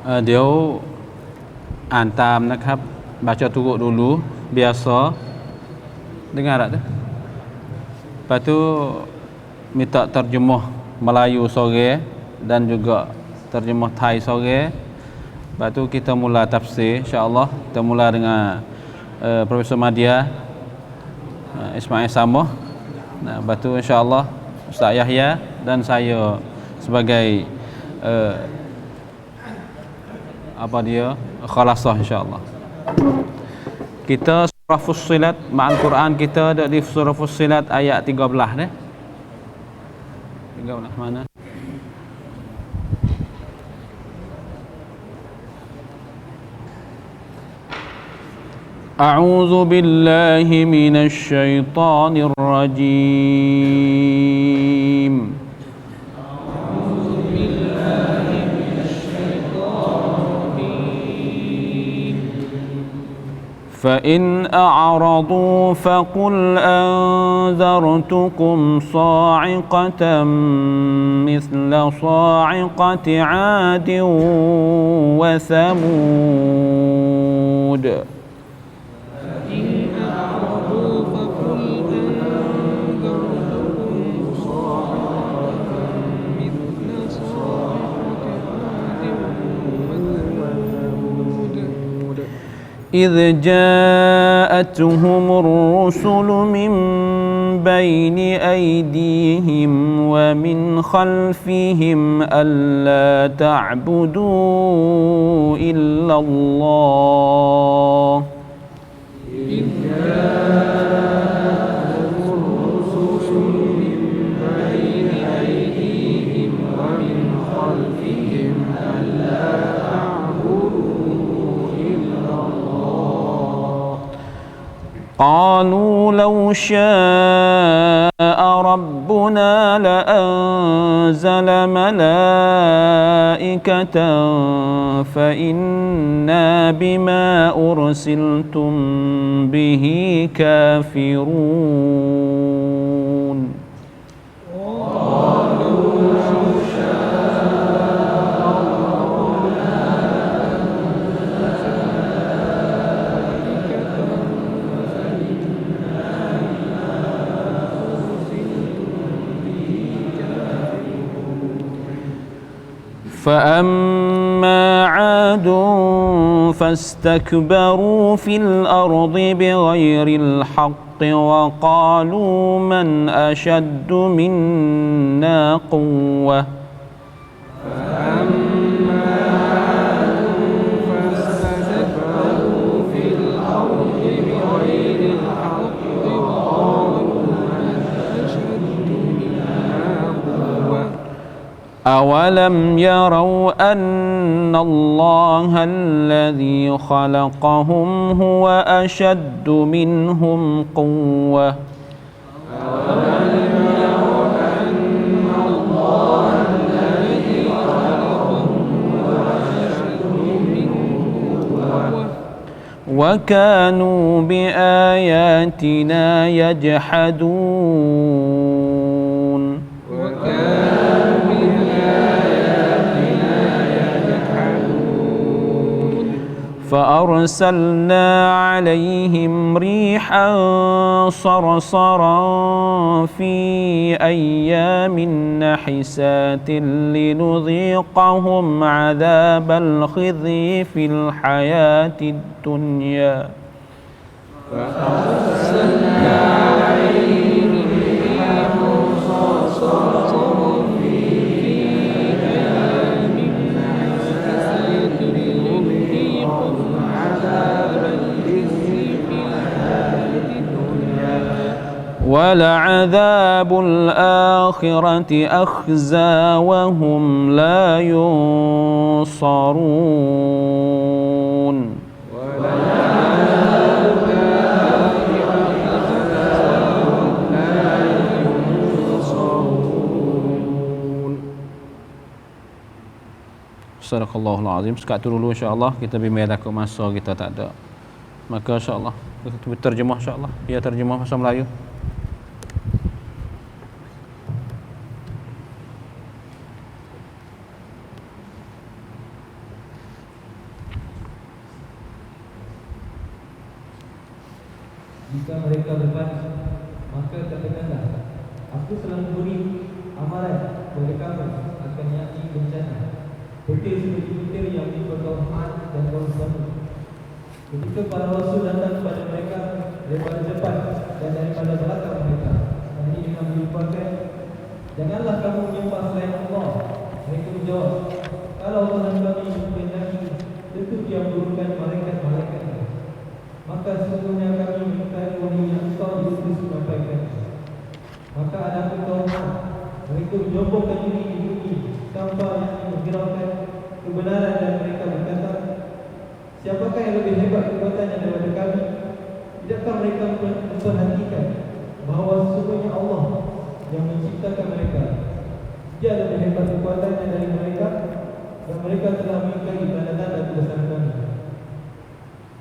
Dia อ่านตามนะครับ baca turut dulu biasa dengar tak tu. Lepas tu minta terjemah Melayu sore dan juga terjemah Thai sore. Lepas tu kita mula tafsir insya-Allah. Kita mula dengan Profesor Madya Ismail Samah. Nah, lepas tu insya-Allah Ustaz Yahya dan saya sebagai khalasah insya-Allah. Kita surah Fussilat ma'al Quran kita ada di surah Fussilat ayat 13 deh. 13 mana? A'udzu billahi minasy syaithanir rajim. فإن أعرضوا فقل أنذرتكم صاعقة مثل صاعقة عاد وثمود إذ جاءتهم الرسل من بين أيديهم ومن خلفهم ألا تعبدوا إلا الله قالوا لو شاء ربنا لأنزل ملائكة فإنا بما أرسلتم به كافرون فأما عاد فاستكبروا في الأرض بغير الحق وقالوا من أشد منا قوة أولم يروا أن الله الذي خلقهم هو أشد منهم قوة وكانوا بآياتنا يجحدون فأرسلنا عليهم ريحا صرصرا في أيام نحسات لنذيقهم عذاب الخزي في الحياة الدنيا فأرسلنا عليهم ريحا صرصرا ولعذاب الآخرة أخزى وهم لا ينصرون Sadaqallahul azim. Sekat tu dulu insya-Allah, kita bimbang takut masa kita tak ada. Maka insya-Allah kita terjemah insya-Allah. Ya terjemah bahasa Melayu. Jika mereka berbalik, maka katakanlah, aku selalu beri amalan kepada kamu akan yakni bencana petir seperti petir yang menimpa kaum Ad dan kaum Samud. Ketika para rasul datang kepada mereka daripada depan dan daripada belakang mereka, ini dengan menyumpahkan, janganlah kamu menyembah selain Allah. Mereka menjawab, kalau Tuhan kami menghendaki, tentu Dia menurunkan malaikat-malaikatnya. Maka sesungguhnya kami mengingkari wahyu yang engkau diutus menyampaikan. Maka ada kaum Ad, mereka menyombongkan diri di bumi tanpa yang menghiraukan kebenaran, dan mereka berkata, siapakah yang lebih hebat kekuatannya daripada kami? Tidakkah mereka memperhatikan bahawa sesungguhnya Allah yang menciptakan mereka? Dia lebih hebat kekuatannya dari mereka, dan mereka telah mengingkari tanda-tanda kebesaran kami.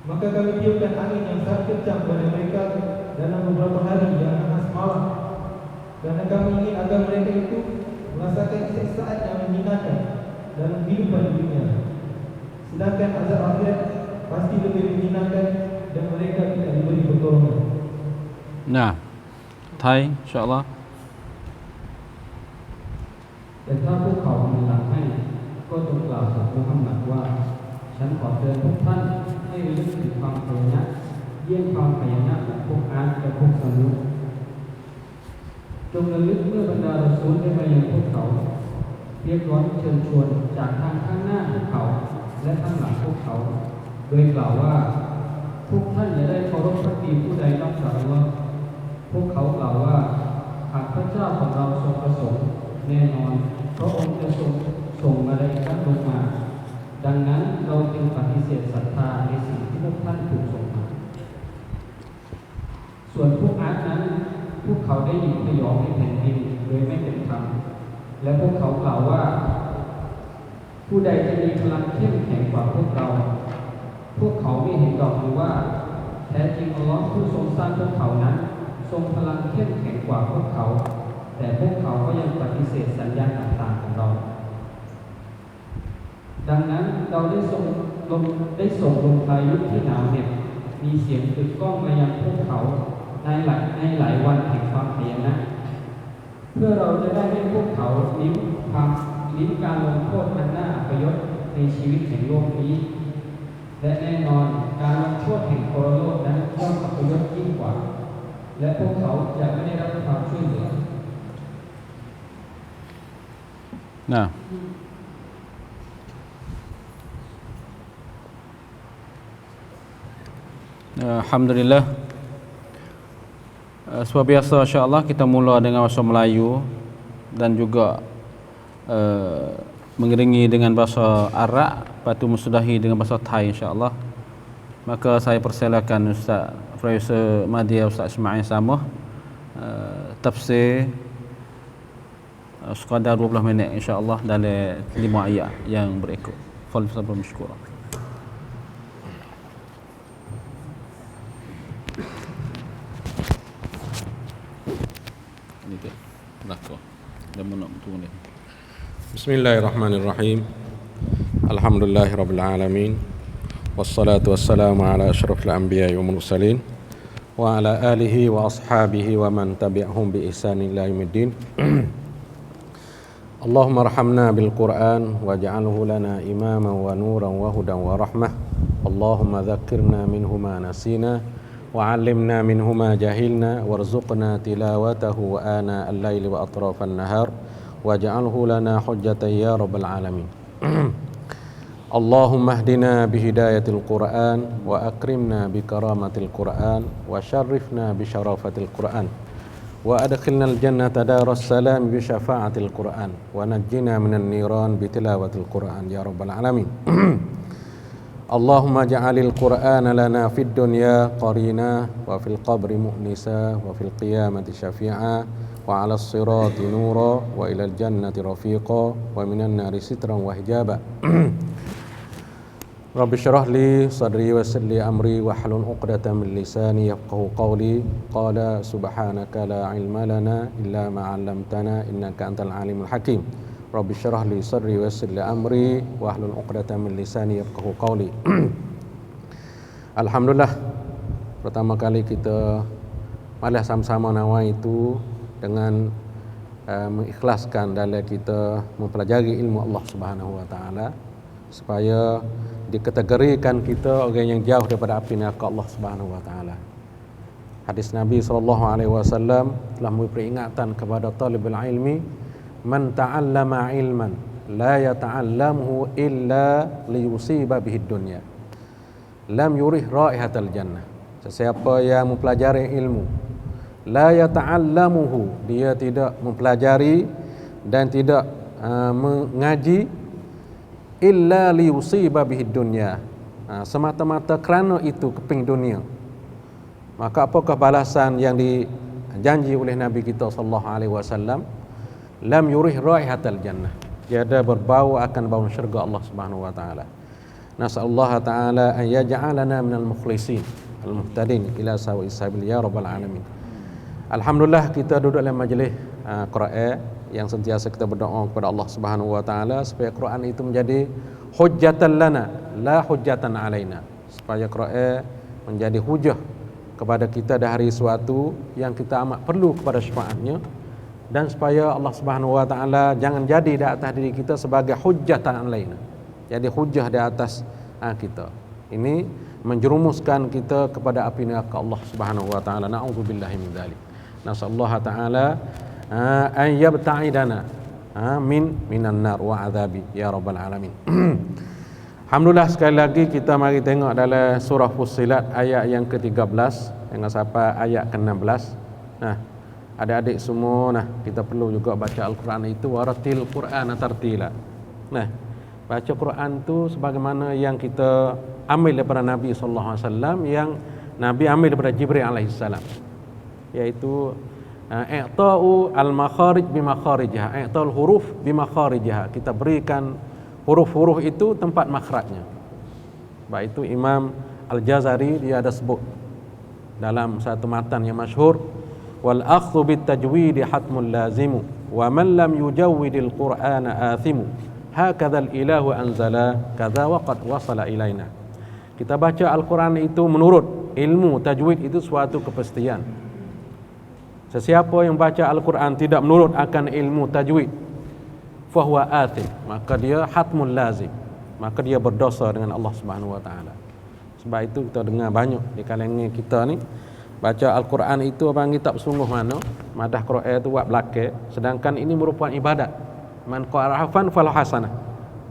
Maka kami tiupkan angin yang sangat kencang kepada mereka dalam beberapa hari yang naas malam, kerana kami ingin agar mereka itu merasakan siksaan yang menyenangkan dalam kehidupan dunia. Sedangkan azab akhirat pasti lebih menyenangkan dan mereka tidak diberi pertolongan. Nah, Thai, insyaAllah. แต่ถ้าพวกเขามีหลักให้ก็จงกล่าวกับมุฮัมมัดว่าฉันขอเตือนพวกท่านให้ระลึกถึงความขยันเยี่ยงความขยันของพวกอาดและพวกสมุทรจงระลึกเมื่อบรรดารอซูลได้มายังพวกเขาเรียกร้องเชิญชวนจากทางข้างหน้าพวกเขาและข้างหลังพวกเขาโดยกล่าวว่าพวกท่านอย่าได้เคารพภักดีผู้ใดนอกจากอัลเลาะห์พวกเขากล่าวว่าหากพระเจ้าของเราทรงประสงค์แน่นอนพระองค์จะส่งมาได้ขั้นลงมาดังนั้นเราจึงปฏิเสธศรัทธาในสิ่งที่พวกท่านถูกส่งมาส่วนพวกอาดนั้นพวกเขาได้หยิบพยองในแผ่นดินโดยไม่เป็นธรรมและพวกเขากล่าวว่าผู้ใดจะมีพลังเข้มแข็งกว่าพวกเราพวกเขาไม่เห็นดอกหรือว่าแท้จริงอัลเลาะห์ผู้ทรงสร้างพวกเขานั้นทรงพลังเข้มแข็งกว่าพวกเขาแต่พวกเขาก็ยังปฏิเสธสัญญาณต่างๆของเราดังนั้นเราได้ส่งลมพายุที่หนาวเหน็บมีเสียงกึกก้องมายังพวกเขาในหลายวันแห่งความเพียรนะเพื่อเราจะได้ให้พวกเขาลิ้มการลงโทษอันน่าอัปยศในชีวิตแห่งโลกนี้และแน่นอนการลงโทษแห่งปรโลกนั้นย่อมอัปยศยิ่งกว่าและพวกเขาจะไม่ได้รับความช่วยเหลือ Nah, Alhamdulillah. Seperti biasa, insya-Allah kita mula dengan bahasa Melayu dan juga mengiringi dengan bahasa Arab, lepas tu mensudahi dengan bahasa Thai, insya-Allah. Maka saya persilakan Ustaz Profesor Madya Ustaz Ismail Samah tafsir sekadar 20 minit, insya-Allah, dalam 5 ayat yang berikut. Fal sabr mashkura. Bismillahirrahmanirrahim. Alhamdulillahirabbil alamin. Wassalatu wassalamu ala asyrafil anbiya'i wal mursalin wa ala alihi wa ashabihi wa man tabi'ahum bi ihsanin ila yaumiddin. Allahumma arhamna bil Qur'an waj'alhu lana imaman wa nuran wa hudan wa rahmah. Allahumma dzakkirna minhu ma nasina wa 'allimna minhu ma jahilna warzuqna tilawatahu wa ana al-laili wa atrafan nahar waj'alhu lana hujjatan ya rabbal alamin. Allahumma hdina bihidayatil Qur'an wa akrimna bikaramatil Qur'an wa syarrifna bisyarafatil Qur'an wa adkhilna al-jannata daras salam bi syafa'atil Qur'an wa najjina minan niran bi tilawatil Qur'an ya rabbal alamin. Allahumma ja'alil Qur'ana lana fid dunya qarina wa fil qabri mu'nisa wa fil qiyamati syafi'a wa 'alas sirati nura wa ilal jannati rafiqa wa minan nari sitran wa hijaba. Rabbi syrah li sadri wa yassir li amri wahlul 'uqdatam min lisani yafqahu qawli. Qala subhanaka la ilma lana illa ma 'allamtana innaka antal alimul hakim. Rabbi syrah li sadri wa yassir li amri wahlul 'uqdatam min lisani yafqahu qawli. Alhamdulillah, pertama kali kita malah sama-sama nawai itu dengan mengikhlaskan dalam kita mempelajari ilmu Allah Subhanahu wa taala supaya dikategorikan kita orang yang jauh daripada api neraka Allah Subhanahu wa taala. Hadis Nabi SAW telah memberi peringatan kepada talibul ilmi, man ta'allama ilman la yata'allamuhu illa liyusiba bihi dunya lam yurih raihatal jannah. Sesiapa yang mempelajari ilmu, la yata'allamuhu, dia tidak mempelajari dan tidak mengaji, illa liyusiba bihi dunya, semata-mata kerana itu keping dunia, maka apakah balasan yang dijanji oleh Nabi kita sallallahu alaihi wasallam? Lam yurih raihatal jannah, tiada berbau akan bau syurga Allah Subhanahu wa taala. Nasallahu taala an yaj'alana minal mukhlisin al-muhtadin ila sawa'is sabil ya rabbal alamin. Alhamdulillah kita duduk dalam majlis Quran yang sentiasa kita berdoa kepada Allah Subhanahu wa taala supaya Quran itu menjadi hujjatan lana la hujjatan alaina, supaya Quran menjadi hujah kepada kita dari sesuatu yang kita amat perlu kepada syafaatnya, dan supaya Allah Subhanahu wa taala jangan jadi di atas diri kita sebagai hujjatan alaina, jadi hujah di atas kita. Ini menjerumuskan kita kepada api neraka Allah Subhanahu wa taala. Na'udzubillahi min dzalik. Nasallahu taala an yabta'idana minan nar wa adzabi ya rabbal alamin. Alhamdulillah, sekali lagi kita mari tengok dalam surah Fussilat ayat yang ke-13 dengan sampai ayat ke-16. Nah, adik-adik semua, nah kita perlu juga baca Al-Quran itu, waratil Quran tartila. Nah, baca Quran itu sebagaimana yang kita ambil daripada Nabi sallallahu alaihi wasallam, yang Nabi ambil daripada Jibril alaihi salam, yaitu i'ta'u al-makharij bimakharijha, i'ta'ul huruf bimakharijha, kita berikan huruf-huruf itu tempat makhrajnya. Baik itu Imam Al-Jazari dia ada sebut dalam satu matan yang masyhur, wal akhdhu bit tajwid hatmul lazimu wa man lam yujawwidil qur'ana athimu hakadzal ilahu anzala kadza wa qad wasala ilaina. Kita baca Al-Quran itu menurut ilmu tajwid itu suatu kepastian. Sesiapa yang baca Al-Quran tidak menurut akan ilmu tajwid, fahuwa athim, maka dia hatmul lazim, maka dia berdosa dengan Allah Subhanahu wa taala. Sebab itu kita dengar banyak di kalangan kita ni baca Al-Quran itu abang tak sungguh mana, madah Quran itu buat belakang, sedangkan ini merupakan ibadat. Man qara harfan falahu hasanah.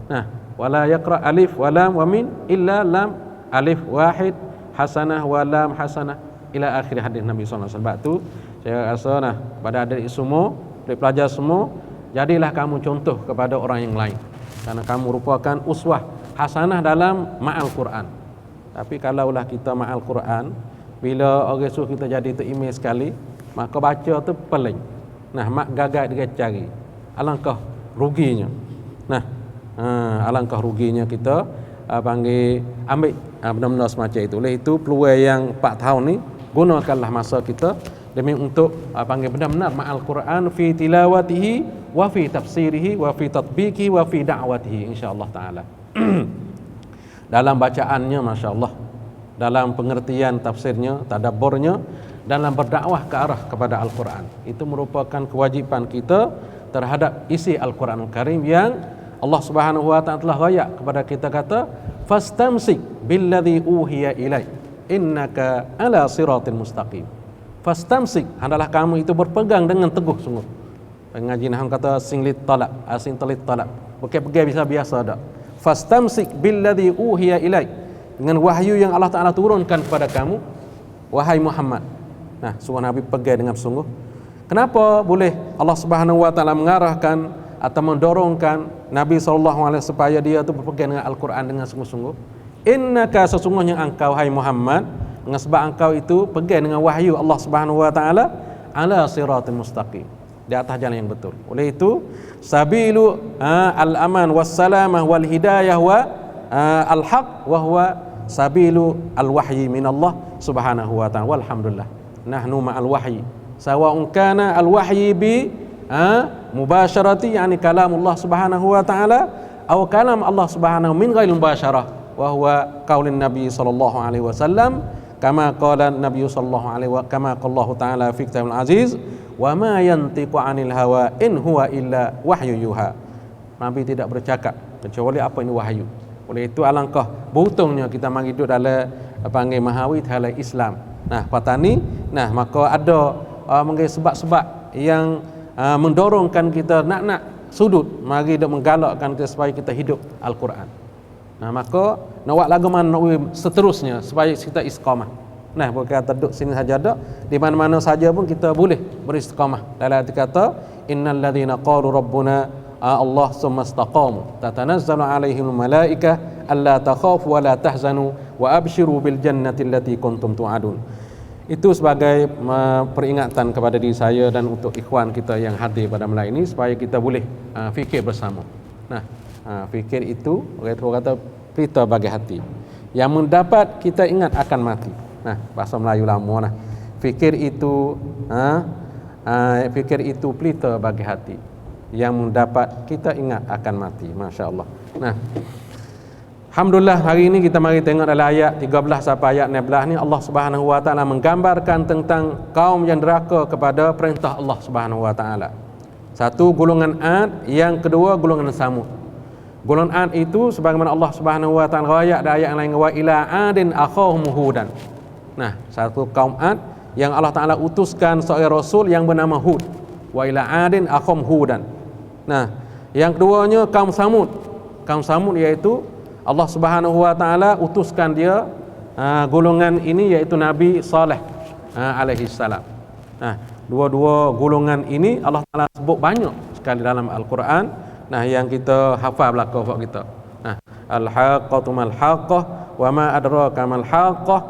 Nah, wala yaqra alif wa lam wa min illa lam alif wahid hasanah wa lam hasanah ila akhir hadis Nabi sallallahu alaihi wasallam. Sebab tu saya rasa nah pada adik semua, adik pelajar semua, jadilah kamu contoh kepada orang yang lain, karena kamu merupakan uswah hasanah dalam ma'al Quran. Tapi kalaulah kita ma'al Quran, bila orang suruh kita jadi terimej sekali, maka baca tu peling. Nah, mak gagal dia cari. Alangkah ruginya. Nah, alangkah ruginya kita panggil ambil benda-benda semacam itu. Oleh itu peluang yang 4 tahun ni gunakanlah masa kita demi untuk panggil benar-benar ma'al Quran fi tilawatihi wa fi tafsirihi wa fi tatbiqihi wa fi da'watihi insyaallah taala. Dalam bacaannya masya-Allah, dalam pengertian tafsirnya, tadabburnya, dalam berdakwah ke arah kepada Al-Quran. Itu merupakan kewajipan kita terhadap isi Al-Quran Al-Karim yang Allah Subhanahu wa taala telah rayak kepada kita, kata fastamsik billadzi uhiya ilaik innaka ala siratil mustaqim. Fastamsik, adalah kamu itu berpegang dengan teguh sungguh. Pengaji nahwu kata singlit talab, asing telit talab. Bukan biasa dak. Fastamsik billadzi uhiya ilaik, dengan wahyu yang Allah Taala turunkan kepada kamu wahai Muhammad. Nah, suruh Nabi pegang dengan sungguh. Kenapa boleh Allah Subhanahu wa taala mengarahkan atau mendorongkan Nabi sallallahu alaihi wasallam supaya dia itu berpegang dengan Al-Quran dengan sungguh-sungguh? Innaka, sesungguhnya engkau hai Muhammad, dengan sebab engkau itu pegang dengan wahyu Allah Subhanahu wa taala, ala siratal mustaqim, di atas jalan yang betul. Oleh itu sabilu al-aman was-salamah wal hidayah wa al-haq wa huwa sabilu al-wahyi min Allah Subhanahu wa taala. Walhamdulillah nahnu ma'al wahyi sawa'un kana al-wahyi bi mubasharati, yani kalamullah Subhanahu wa taala, atau kalam Allah Subhanahu min ghairi mubasyarah wa huwa qaulun Nabi sallallahu alaihi wasallam kama qala Nabi sallallahu alaihi wa kama qala Allah taala fi kitabul aziz, wa ma yantiqu 'anil hawa in huwa illa wahyu yuha. Nabi tidak bercakap kecuali apa ini wahyu. Oleh itu alangkah beruntungnya kita mari hidup dalam panggil mahawi dalam Islam. Nah, patani, nah maka ada mungkin sebab-sebab yang mendorongkan kita nak sudut, mari dak menggalakkan kita supaya kita hidup Al-Quran. Nah, maka nak buat lagu mana seterusnya supaya kita istiqamah. Nah, bukan kata duduk sini saja dak, di mana-mana saja pun kita boleh beristiqamah. Dalam arti kata innal ladzina qalu rabbuna Allah summa istaqamu tatanazzalu alaihim malaikah alla takhafu wa la tahzanu wa abshiru bil jannati allati kuntum tu'adun. Itu sebagai peringatan kepada diri saya dan untuk ikhwan kita yang hadir pada malam ini supaya kita boleh fikir bersama. Nah, fikir itu orang kata pelita bagi hati. Yang mendapat kita ingat akan mati. Nah, bahasa Melayu lama nah. Fikir itu pelita bagi hati. Yang mendapat kita ingat akan mati. Masya-Allah. Nah, alhamdulillah hari ini kita mari tengok dalam ayat 13 sampai ayat 16 ni Allah Subhanahu wa taala menggambarkan tentang kaum yang deraka kepada perintah Allah Subhanahu wa taala. Satu golongan Ad, yang kedua golongan Samud. Golongan Ad itu sebagaimana Allah Subhanahu wa taala ayat dalam ayat yang lain, wa ila adin akhahum hudan. Nah, satu kaum Ad yang Allah taala utuskan seorang rasul yang bernama Hud. Wa ila adin akhahum hudan. Nah, yang keduanya kaum Samud. Kaum Samud iaitu Allah Subhanahu wa taala utuskan dia golongan ini iaitu Nabi Saleh alaihi salam. Nah, dua-dua golongan ini Allah taala sebut banyak sekali dalam Al-Quran. Nah, yang kita hafal belaka buat kita. Nah, al-haqqatu mal haqqah wa ma adraka mal haqqah.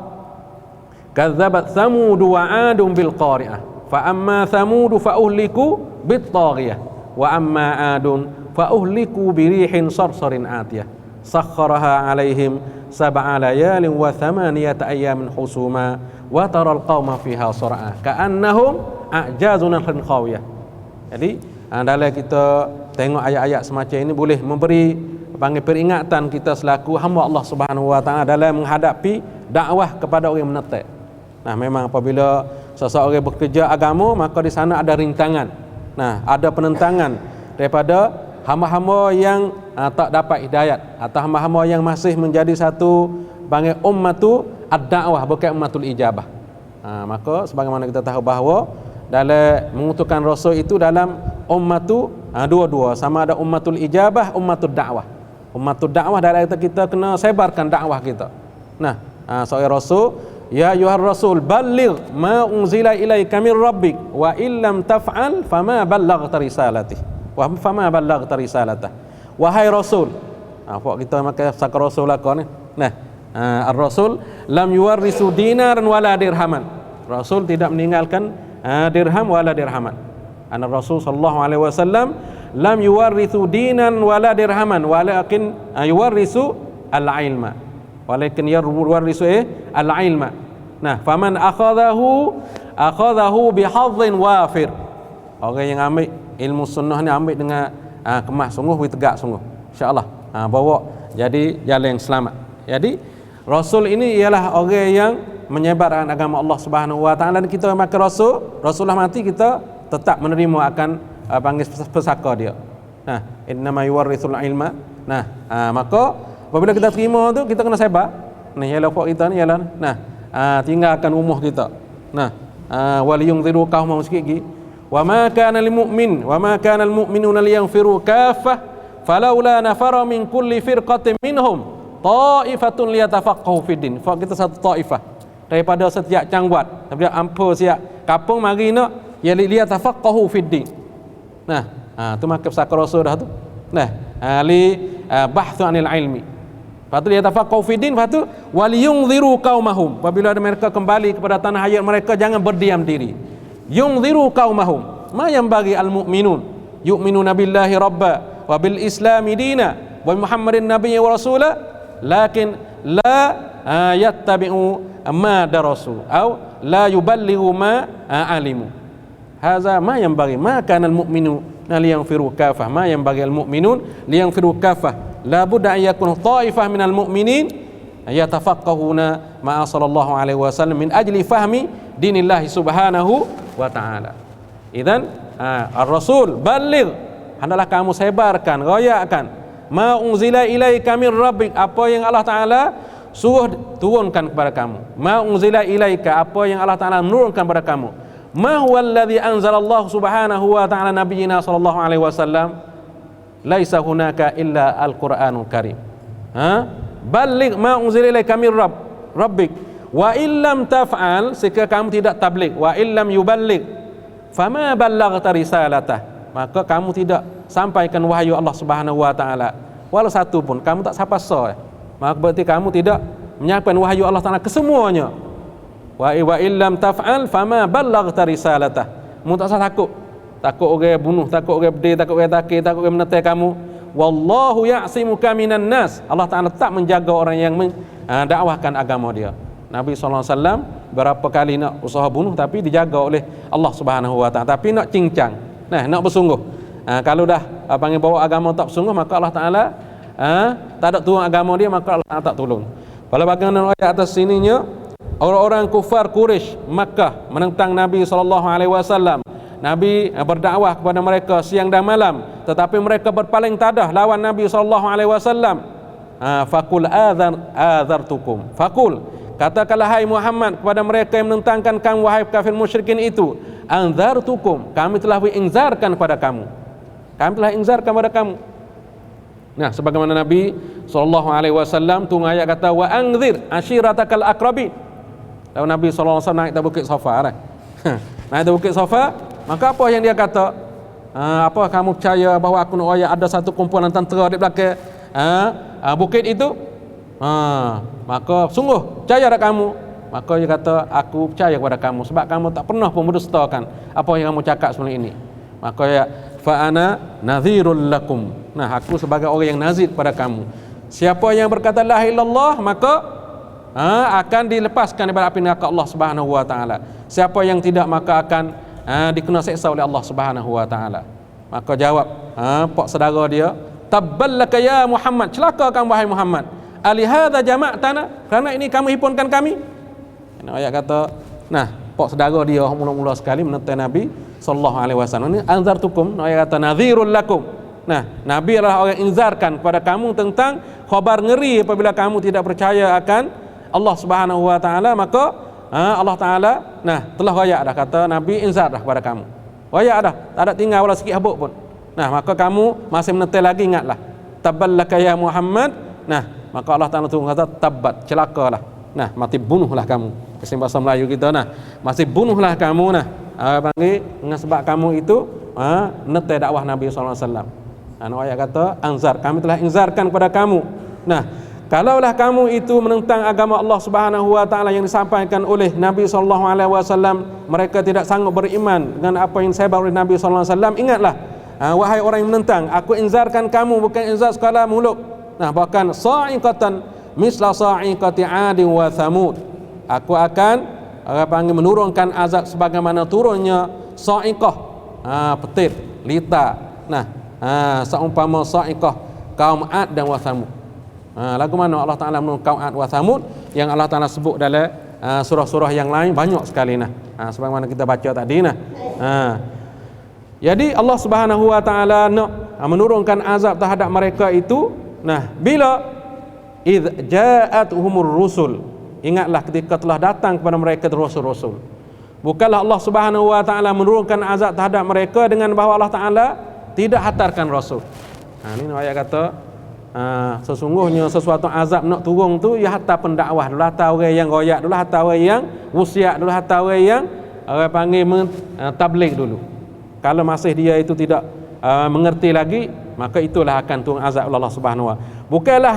Kazzabat Thamud wa 'adun bil qari'ah. Fa amma Thamud fa uhliku bit taghiyah. Wa amma 'adun fa uhliku bi rihin sarsarin 'atiyah. Sakharaha 'alaihim sab'a layalin wa thamaniyata ayyamin husuma wa taral qauma fiha sar'a ka'annahum a'jazu nakhrin khawiyah. Jadi dalam kita tengok ayat-ayat semacam ini boleh memberi panggil peringatan kita selaku hamba Allah Subhanahu wa taala dalam menghadapi dakwah kepada orang menetek. Nah, memang apabila seseorang bekerja agama, maka di sana ada rintangan. Nah, ada penentangan daripada hamba-hamba yang tak dapat hidayat atau hamba-hamba yang masih menjadi satu panggil ummatu ad-da'wah, bukan ummatul ijabah. Maka sebagaimana kita tahu bahawa dalam mengutuskan rasul itu dalam ummatu dua-dua, sama ada ummatul ijabah, ummatul da'wah. Ummatul da'wah dalam kita kena sebarkan dakwah kita. Nah, seorang rasul, ya ayyuhar rasul balligh ma unzila ilaika min rabbik wa illam taf'al fama ballaghta risalatih wa fama ballaghta risalatah. Wahai rasul, apa kita makan sak rasul lah kau ni. Nah, ar-rasul lam yuwarrisu dinaran wala dirhaman. Rasul tidak meninggalkan dirham wala dirhaman. Anna Rasul sallallahu alaihi wasallam lam yuwarrisu dinan wala dirhaman walakin yuwarrisu al-ilma. Walakin yuwarrisu al-ilma. Nah, faman akhadahu bihadhin wafir. Orang yang ambil ilmu sunnah ni ambil dengan kemas sungguh, tegak sungguh, insya-Allah. Bawa jadi jalan yang selamat. Jadi rasul ini ialah orang yang menyebarkan agama Allah Subhanahu wa taala, dan kita makan rasulullah mati kita tetap menerima akan panggil pesaka dia. Nah, innama yuwarithul ilma. Nah, maka apabila kita terima tu kita kena sebar. Nah, ialah pokok kita ni ialah tinggalkan rumah kita. Nah, waliyunziru qaumahum sikit lagi. Wa ma kana lil mu'minuna liyanfiru kaffah falaula nafara min kulli firqatin minhum ta'ifatun liyatafaqahu fid din. Fa kita satu taifah daripada setiap cangguat, daripada ampa siap kapung mari nak ya liyatafaqahu fid din. Nah, tu makna pesaka rasul dah tu. Nah, bahthu anil ilmi. Lepas tu liyatafaqahu fid din, lepas tu waliyunziru qaumahum. Apabila mereka kembali kepada tanah air mereka jangan berdiam diri. Yunziru qaumahum ma yang bagi al-mu'minun yu'minuna billahi rabba wa bil islami dina wa muhammadin nabiyya wa rasula lakin la yattabi'u ma darasu atau la yuballighu ma alimu. Hadza ma yang bagi ma kana al-mu'minu liyanfiru kafah, ma yang bagi al-mu'minun liyanfiru kafah, la budda an yakun ta'ifah minal mu'minin yatafaqqahuna ma'a sallallahu alaihi wasallam min ajli fahmi dinillahi subhanahu wa ta'ala. Idzan ar-rasul balligh, hendaklah kamu sebarkan, royakkan ma unzila ilaika min rabbik, apa yang Allah Taala suruh turunkan kepada kamu. Ma unzila ilaika, apa yang Allah Taala menurunkan kepada kamu. Ma huwa alladhi anzalallahu subhanahu wa ta'ala nabiyyina sallallahu alaihi wasallam, laisa hunaka illa al-Qur'anul Karim. Balligh ma unzila ilaika min rabbik wa illam taf'al, jika kamu tidak tabligh, wa illam yuballigh fama ballaghta risalatah, maka kamu tidak sampaikan wahyu Allah Subhanahu wa taala walau satu pun, kamu tak sampai sah, maka berarti kamu tidak menyampaikan wahyu Allah Taala kesemuanya. Wa illam taf'al fama ballaghta risalatah, kamu tak usah takut orang bunuh, takut orang bedil, takut orang takir, takut orang menetai kamu. Wallahu ya'simuka minan nas, Allah Taala tak menjaga orang yang mendakwahkan agama dia. Nabi SAW berapa kali nak usaha bunuh tapi dijaga oleh Allah Subhanahu wa taala, tapi nak cincang, nak bersungguh. Kalau dah panggil bawa agama tak bersungguh, maka Allah Taala tak ada turun agama dia, maka Allah Taala tak tolong. Pada bagian ayat atas sininya, orang-orang kufar Quraisy Makkah menentang Nabi SAW. Nabi berdakwah kepada mereka siang dan malam, tetapi mereka berpaling tadah lawan Nabi SAW. Fakul adzartukum, fakul, katakanlah hai Muhammad kepada mereka yang menentangkan kamu, wahai kafir musyrikin itu, anzartukum, kami telah menginzarkan kepada kamu, kami telah inzarkan kepada kamu. Nah, sebagaimana Nabi SAW tu ayat kata wa anzir ashiratakal aqrabin. Lalu Nabi SAW naik ke Bukit Safa kan? Naik ke Bukit Safa, maka apa yang dia kata? Apa kamu percaya bahawa aku nak ayat ada satu kumpulan tentera di belakang bukit itu? Maka sungguh percaya tak kamu? Maka dia kata, aku percaya kepada kamu sebab kamu tak pernah pun mendustakan apa yang kamu cakap sebelum ini. Maka ya fa ana nadhirul lakum, nah aku sebagai orang yang nazir kepada kamu. Siapa yang berkata la ilaha illallah, maka akan dilepaskan daripada api neraka Allah Subhanahu wa taala. Siapa yang tidak, maka akan dikena seksa oleh Allah Subhanahu wa taala. Maka jawab pak saudara dia, tabballaka ya Muhammad, celaka kamu wahai Muhammad, alihadza jama'tana, kerana ini kamu himpunkan kami. Ayat kata, nah pak saudara dia mula-mula sekali menentang Nabi sallallahu alaihi wasallam. Ini anzartukum, ayat kata nadhirul lakum. Nah, Nabi adalah orang yang inzarkan kepada kamu tentang khabar ngeri apabila kamu tidak percaya akan Allah Subhanahu wa taala, maka Allah Taala telah royak dah, kata Nabi inzar dah kepada kamu. Royak dah, tak ada tinggal wala sikit habuk pun. Nah, maka kamu masih menentang lagi, ingatlah. Tabballaka ya Muhammad. Nah, maka Allah Taala tu kata tabbat, celakalah. Nah, mati bunuhlah kamu. Kesim bahasa Melayu kita, masih bunuhlah kamu, panggil dengan sebab kamu itu menentang dakwah Nabi sallallahu alaihi wasallam. Ayat kata anzar, kami telah inzarkan kepada kamu. Nah, kalaulah kamu itu menentang agama Allah Subhanahu wa taala yang disampaikan oleh Nabi sallallahu alaihi wasallam, mereka tidak sanggup beriman dengan apa yang disampaikan oleh Nabi sallallahu alaihi wasallam, ingatlah wahai orang yang menentang, aku inzarkan kamu, bukan inzar sekadar mulut. Bahkan sa'iqatan misla sa'iqati 'adin wa thamud, aku akan menurunkan azab sebagaimana turunnya sa'iqah, petir, lita. Seumpama sa'iqah kaum 'ad dan wa thamud. Lagu mana Allah Ta'ala menurunkan kaum 'ad wa thamud yang Allah Ta'ala sebut dalam surah-surah yang lain banyak sekali. Sebagaimana kita baca tadi. Jadi Allah Subhanahu wa taala nak menurunkan azab terhadap mereka itu bila idz ja'atuhumur rusul, ingatlah ketika telah datang kepada mereka rasul-rasul. Bukanlah Allah Subhanahu wa taala menurunkan azab terhadap mereka dengan bahawa Allah Taala tidak hantarkan rasul. Ini ayat kata sesungguhnya sesuatu azab nak turun tu ya hatta pendakwah dulu, hatta orang yang royak dulu, hatta orang yang wasiat dulu, hatta orang yang panggil tabligh dulu. Kalau masih dia itu tidak mengerti lagi, maka itulah akan turun azab Allah Subhanahu wa. Bukanlah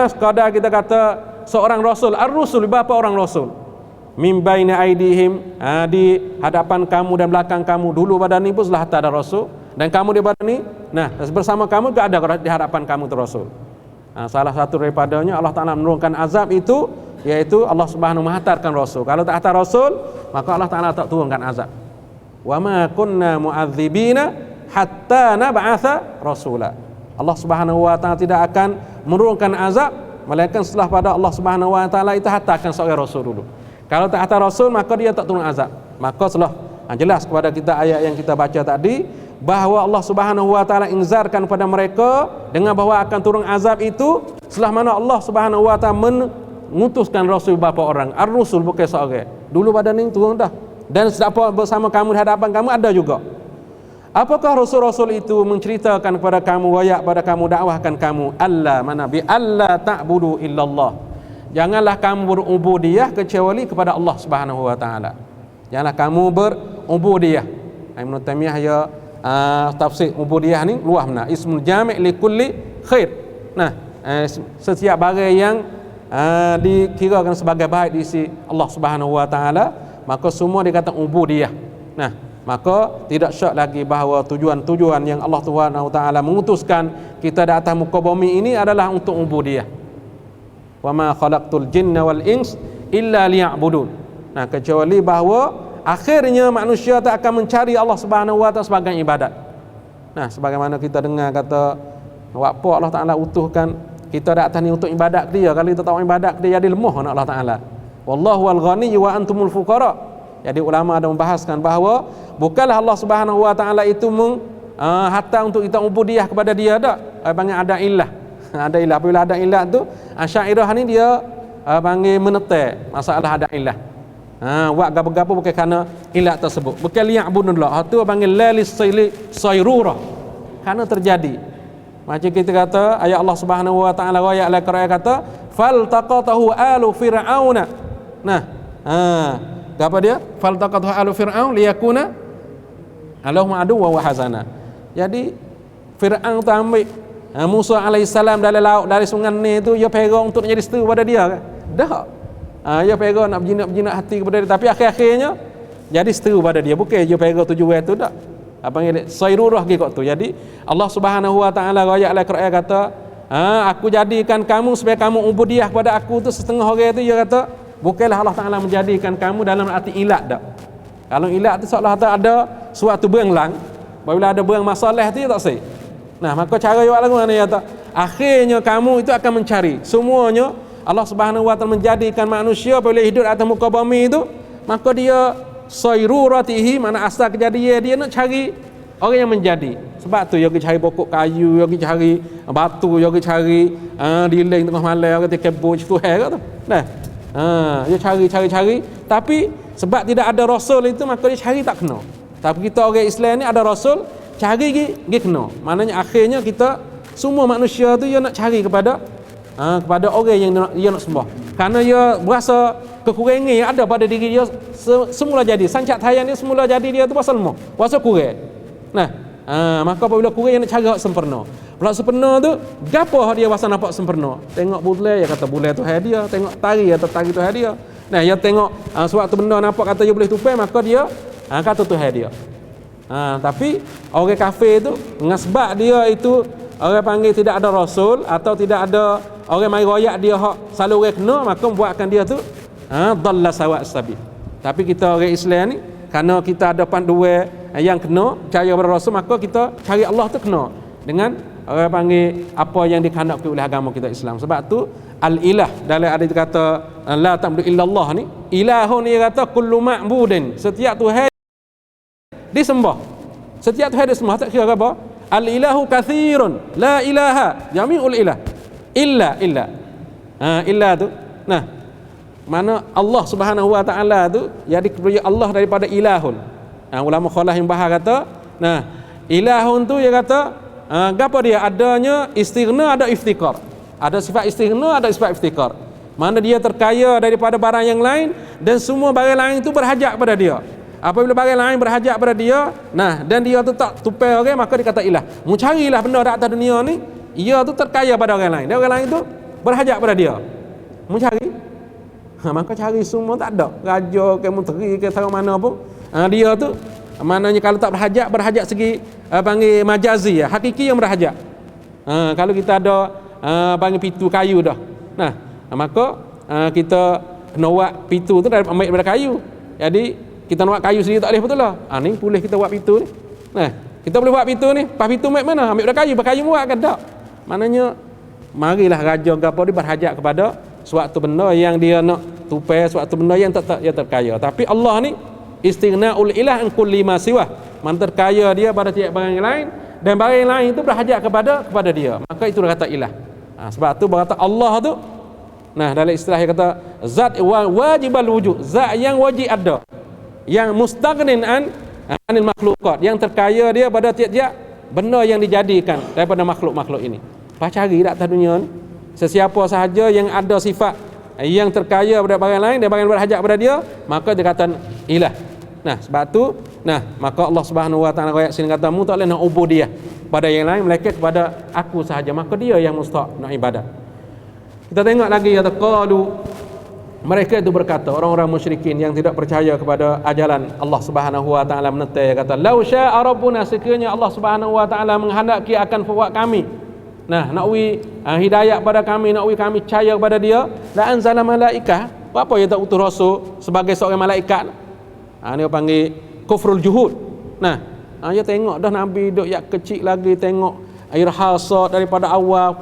sekadar kita kata seorang rasul, ar-rusul, berapa orang rasul? Min baini aidihim, di hadapan kamu dan belakang kamu. Dulu pada ni pun sudah ada rasul, dan kamu di pada ni, bersama kamu juga ada di hadapan kamu tu rasul. Salah satu daripadanya Allah Taala menurunkan azab itu, yaitu Allah Subhanahu menghantarkan rasul. Kalau tak hantar rasul, maka Allah Taala tak turunkan azab. Wa ma kunna mu'adzibina hatta nab'atha rasula. Allah Subhanahu wa taala tidak akan menurunkan azab melainkan setelah pada Allah Subhanahu wa taala itu hantarkan seorang rasul dulu. Kalau tak hantar rasul maka dia tak turun azab. Maka setelah jelas kepada kita ayat yang kita baca tadi bahawa Allah Subhanahu wa taala inzarkan kepada mereka dengan bahawa akan turun azab itu setelah mana Allah Subhanahu wa taala mengutuskan rasul beberapa orang. Ar-rusul bukan seorang. Dulu pada ni turun dah. Dan sedapa bersama kamu di hadapan kamu ada juga. Apakah rasul-rasul itu menceritakan kepada kamu, wayak pada kamu, dakwahkan kamu Allah mana bi alla ta'budu illallah. Janganlah kamu berubudiyah kecuali kepada Allah Subhanahu wa taala. Janganlah kamu berubudiyah. Ibn Taimiyah ya tafsir ubudiyah ni luas benar. Ismul jami' li kulli khair. Nah, setiap barang yang dikirakan sebagai baik di sisi Allah Subhanahu wa taala, maka semua dikatakan ubudiyah. Nah, maka tidak syak lagi bahawa tujuan-tujuan yang Allah Subhanahu wa taala mengutuskan kita di atas muka bumi ini adalah untuk ubudiyah. Wa ma khalaqtul jinna wal ins illa liya'budun. Nah, kecuali bahawa akhirnya manusia tak akan mencari Allah Subhanahu wa taala sebagai ibadat. Nah, sebagaimana kita dengar kata apa Allah Taala utuhkan kita di atas ni untuk ibadat dia. Kalau kita tak ibadat dia jadi lemah Allah Taala. Wallahu wal ghani wa antumul fuqara. Jadi ulama ada membahaskan bahawa bukanlah Allah Subhanahu wa taala itu hatta untuk kita ubudiyah kepada dia dak. Panggil ada ilah. Ada ilah. Apabila ada ilah tu Asy'ariyah ni dia panggil menetek masalah ada ilah. Buat gapo-gapo bukan kerana ilah tersebut. Bukan liya'budullah. Tu panggil la lisayrurah. Kerana terjadi. Macam kita kata ayat Allah Subhanahu wa taala ayat al-Qur'an kata faltaqatahu alu fir'auna. Nah, apa dia? Faltaqatahu alu fir'aun liyakuna lahum aduwwan wa hazana. Jadi Fir'aun tu ambil Musa alaihissalam dari laut, dari sungai Nil tu dia pegang untuk jadi seteru pada dia kan? Dah. Dia pegang nak berjinak hati kepada dia, tapi akhir-akhirnya jadi seteru pada dia. Bukan dia pegang tujuan tu dak. Apa panggil sayrurah gitu tu. Jadi Allah Subhanahu wa taala ayat al-Quran kata, aku jadikan kamu supaya kamu ubudiyah kepada aku tu setengah orang tu dia kata, bukanlah Allah Taala menjadikan kamu dalam arti ilat dak. Kalau ilat tu seolah ada suatu berang, apabila ada berang masalah tu dia tak sih. Nah, maka cara dia lagu mana dia kata, akhirnya kamu itu akan mencari semuanya Allah Subhanahu wa taala menjadikan manusia apabila hidup atas muka bumi itu, maka dia sayruratihi, mana asal kejadian dia nak cari orang yang menjadi. Sebab tu dia pergi cari pokok kayu, dia pergi cari batu, dia pergi cari diling tengah malam, orang tekeboj tu tu. Nah, dia cari, tapi sebab tidak ada rasul itu maka dia cari tak kena. Tapi kita orang Islam ni ada rasul, cari gi kena. Maknanya akhirnya kita semua manusia tu dia nak cari kepada orang yang dia nak sembah. Kerana dia berasa kekurangan yang ada pada diri dia semula jadi. Sancak tayang dia semula jadi dia tu pasal lemah, pasal kurang. Nah, maka apabila kurang dia nak cari hak sempurna. Kalau sempurna tu, gapo dia rasa nampak sempurna? Tengok bulan, dia kata bulan tu hari dia. Tengok tari, kata tari tu hari dia. Nah, dia tengok suatu benda nampak kata dia boleh tupai, maka dia kata tu hari dia. Tapi orang kafir tu dengan sebab dia itu orang panggil tidak ada rasul atau tidak ada orang mai royak dia hak selalu orang kena, maka membuatkan dia tu dhalla sawa' sabil. Tapi kita orang Islam ni kerana kita ada panduan yang kena percaya kepada rasul, maka kita cari Allah tu kena dengan orang panggil apa yang dikehendaki oleh agama kita Islam. Sebab tu al-ilah dalam ada kata la ta'budu illallah ni, ilahun ni kata kullu ma'budin, setiap tuhan disembah. Setiap tuhan disembah, tak kira apa? Al-ilahu kathirun, la ilaha jami'ul ilah illa illa tu. Nah, mana Allah Subhanahu wa taala tu jadi Allah daripada ilahun. Ulama khalah yang bahar kata, nah, ilahun tu dia kata gapo dia adanya istighna, ada iftikar. Ada sifat istighna, ada sifat iftikar. Mana dia terkaya daripada barang yang lain dan semua barang lain itu berhajat pada dia. Apabila barang lain berhajat pada dia, nah, dan dia tu tak tupai orang, maka dia kata ilah. Mu carilah benda di atas dunia ni, ia tu terkaya pada orang lain. Dan orang lain tu berhajat pada dia. Mu cari. Maka cari semua tak ada. Raja ke menteri ke tahu mana pun. Dia tu maknanya kalau tak berhajat segi panggil majazi ya, hakiki yang berhajat. Kalau kita ada panggil pitu kayu dah. Nah, maka kita kena buat pitu tu ambil daripada kayu. Jadi kita nak buat kayu sendiri tak boleh betul lah. Ni boleh kita buat pitu ni. Nah, kita boleh buat pitu ni. Pas pitu ambil mana? Ambil daripada kayu. Kayu buat kan tak? Maknanya marilah raja gapo dia berhajat kepada suatu benda yang dia nak tupai, suatu benda yang dia terkaya. Tapi Allah ni istighna'ul ilah an kulli ma siwa, man terkaya dia pada tiap barang yang lain, dan barang yang lain itu berhajat kepada dia, maka itu kata ilah. Sebab tu berkata Allah tu, nah dalam istilah kata zat wajibal wujud, zat yang wajib ada, yang mustaghnin anil makhluqat, yang terkaya dia pada tiap-tiap benda yang dijadikan daripada makhluk-makhluk ini. Cari tak atas dunia ni, sesiapa sahaja yang ada sifat yang terkaya pada barang lain dan barang yang berhajat pada dia, maka dia kata ilah. Nah sebab tu, nah maka Allah Subhanahu wa taala ayat sini kata mu tak boleh nak ubudiyah pada yang lain melainkan kepada aku sahaja, maka dia yang mustahak nak ibadat. Kita tengok lagi kata qalu, mereka itu berkata, orang-orang musyrikin yang tidak percaya kepada ajaran Allah Subhanahu wa taala menetai, kata lau syaa rabbuna, sekiranya Allah Subhanahu wa taala menghendaki akan buat kami, nah nak hidayah pada kami, nak kami percaya kepada dia, la anzala malaikah, apa dia tak utus rasul sebagai seorang malaikat. Ni dia panggil kufrul juhud. Nah, dia tengok dah Nabi duk yak kecil lagi, tengok air hasad daripada awal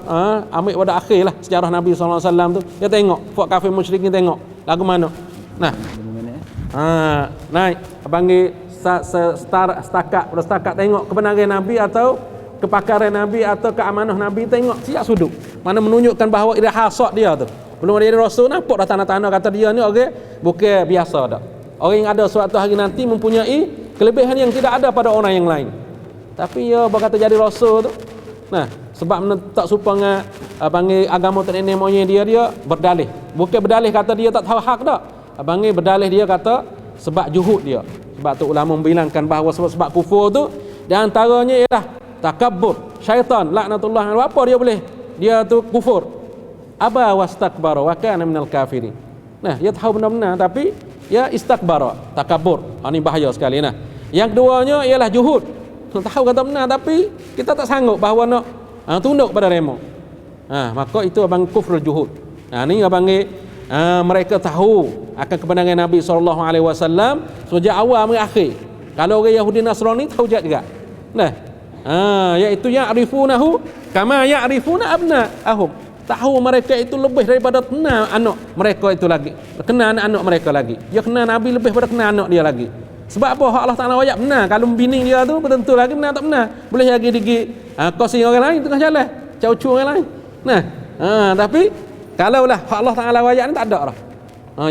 ambil pada akhir lah sejarah Nabi SAW tu. Dia tengok puak kafir musyrikin, tengok lagu mana. Nah, naik panggil setakat tengok kebenaran Nabi atau kepakaran Nabi atau keamanah Nabi, tengok siap sudut mana menunjukkan bahawa ira hasad dia tu. Belum ada rasul, nampak dah tanda-tanda kata dia ni orang bukan biasa dah. Orang yang ada suatu hari nanti mempunyai kelebihan yang tidak ada pada orang yang lain. Tapi ya berkata jadi rasul tu. Nah, sebab tak suka dengan panggil agama nenek moyang dia berdalih. Bukan berdalih kata dia tak tahu hak dak. Panggil berdalih dia kata sebab juhud dia. Sebab tu ulama membilangkan bahawa sebab kufur tu di antaranya ialah takabbur, syaitan laknatullah. Apa dia boleh? Dia tu kufur. Aba wastakbara wa kana minal kafirin. Nah, dia tahu benar-benar tapi ya istakbara, takabbur. Ini bahaya sekali. Nah, yang keduanya ialah juhud. Tahu kata benar tapi kita tak sanggup bahawa nak tunduk pada remo. Maka itu abang kufrul juhud. Ni abang mereka tahu akan kebenaran Nabi SAW sejak awal sampai akhir. Kalau orang Yahudi Nasrani tahu juga. Nah, iaitu ya'rifunahu kama ya'rifuna abna'ahum. Tahu mereka itu lebih daripada kenal anak mereka itu lagi. Kenal anak mereka lagi. Dia kenal Nabi lebih daripada kenal anak dia lagi. Sebab apa? Allah Ta'ala wajak benar. Kalau bini dia tu bertentu lagi benar tak benar. Boleh lagi digi kosing orang lain tengah jalan, cau-cau orang lain. Nah, tapi kalaulah Allah Ta'ala wajak ni tak ada dah.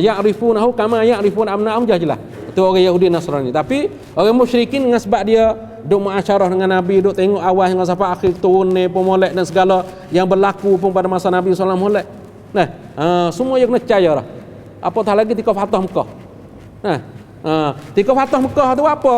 Ya'rifunahu kama ya'rifuna abna'ahum, jelas. Itu orang Yahudi Nasrani. Tapi orang musyrikin dengan sebab dia duk muasyarah dengan Nabi, duk tengok awal hingga sampai akhir turun ni pemolek dan segala yang berlaku pun pada masa Nabi SAW molek. Nah, semua yang kena percaya dah. Apatah lagi tika Fatah Mekah. Nah, tika Fatah Mekah tu apa?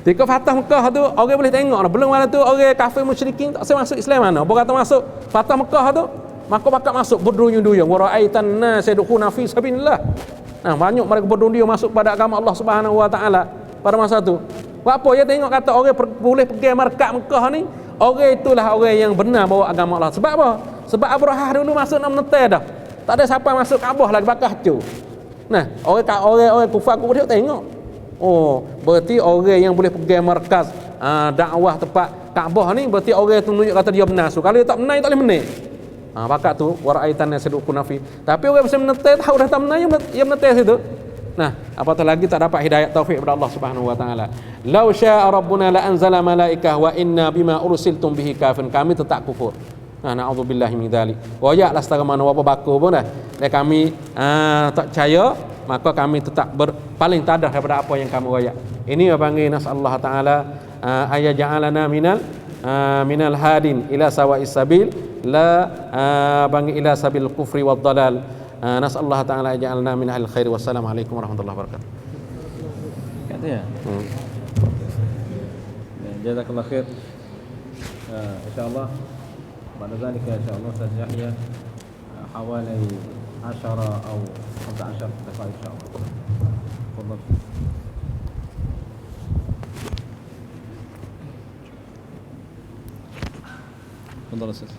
Tika Fatah Mekah tu orang boleh tengok dah. Belum mana tu orang kafir musyrikin tak masuk Islam mana. Berkata masuk Fatah Mekah tu, maka bakat masuk berduyun-duyun. Wa ra'aitan nas yadkhuluna fi sabilillah. Nah, banyak mereka berduyun masuk pada agama Allah Subhanahu wa taala pada masa tu. Apa dia tengok kata orang boleh pergi markat Mekah ni, orang itulah orang yang benar bawa agama Allah. Sebab apa? Sebab Abrahah dulu masuk nak menetai dah. Tak ada siapa masuk Kaabah lagi bakah tu. Nah, orang kufar dia tengok. Oh, berarti orang yang boleh pergi markas dakwah tempat Kaabah ni berarti orang tu tunjuk kata dia benar. So, kalau dia tak benar, dia tak boleh menang. Bakat tu waraitan yasidukuna fi. Tapi orang bisa menetai tahu dah tak benar, dia menetai situ. Nah, apatah lagi tak dapat hidayah taufik daripada Allah Subhanahu wa taala. Lau syaa rabbuna la anzala malaikah wa inna bima ursiltum bihi kafirun. Kami tetap kufur. Na'udzubillahi min dzalik. Wayaklah setara mana apa baku pun dah. Dan kami tak percaya, maka kami tetap paling tadah daripada apa yang kamu wayak. Ini panggil nasallahu taala ayaj'alana minal hadin ila sawa'is sabil la bangi ila sabil kufri wad dalal. Nasallahu taala aj'alna min ahli khair. Wassalamualaikum warahmatullahi wabarakatuh. Kata ya. Jazakallahu khair. Insyaallah بعد ذلك إن شاء الله أستاذ يحيى حوالي 10 أو 15 دقائق إن شاء الله. تفضل. تفضل أستاذ.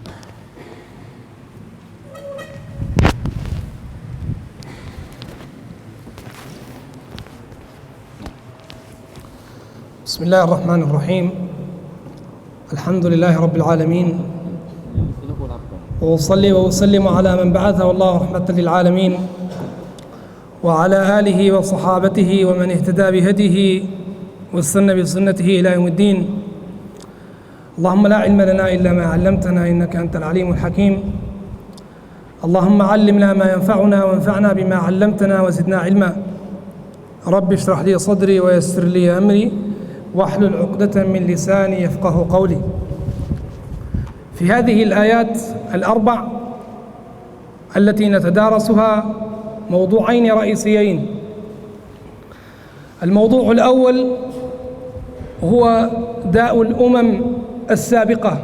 بسم الله الرحمن الرحيم. الحمد لله رب العالمين، وأصلي وأسلم على من بعثه الله رحمة للعالمين وعلى آله وصحابته ومن اهتدى بهديه واستنى بسنته إلى يوم الدين. اللهم لا علم لنا إلا ما علمتنا إنك أنت العليم الحكيم. اللهم علمنا ما ينفعنا وانفعنا بما علمتنا وزدنا علما. رب اشرح لي صدري ويسر لي أمري واحلل عقدة من لساني يفقه قولي. في هذه الآيات الأربع التي نتدارسها موضوعين رئيسيين. الموضوع الأول هو داء الأمم السابقة،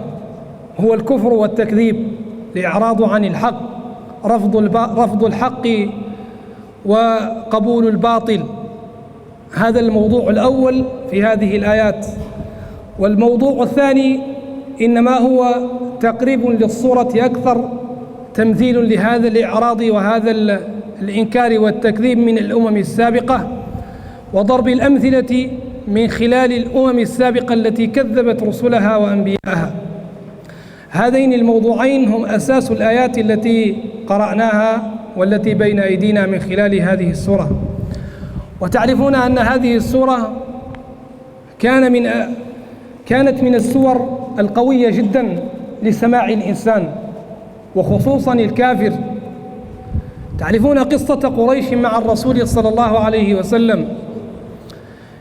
هو الكفر والتكذيب، الإعراض عن الحق، رفض الحق وقبول الباطل. هذا الموضوع الأول في هذه الآيات. والموضوع الثاني إنما هو تقريب للصورة أكثر، تمثيل لهذا الإعراض وهذا الإنكار والتكذيب من الأمم السابقة، وضرب الأمثلة من خلال الأمم السابقة التي كذبت رسلها وأنبياءها. هذين الموضوعين هم أساس الآيات التي قرأناها والتي بين أيدينا من خلال هذه السورة. وتعرفون أن هذه السورة كانت من السور القوية جدا لسماع الإنسان وخصوصا الكافر. تعرفون قصة قريش مع الرسول صلى الله عليه وسلم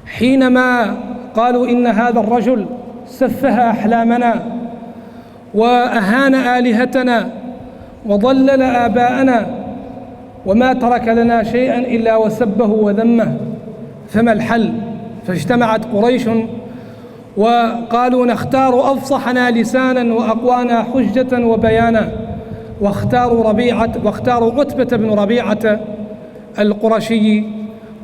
حينما قالوا إن هذا الرجل سفه أحلامنا وأهان آلهتنا وضلل آباءنا وما ترك لنا شيئا إلا وسبه وذمه، فما الحل؟ فاجتمعت قريش وقالوا نختار أفصحنا لسانا وأقوانا حجة وبيانا، واختاروا عتبة بن ربيعة القرشي،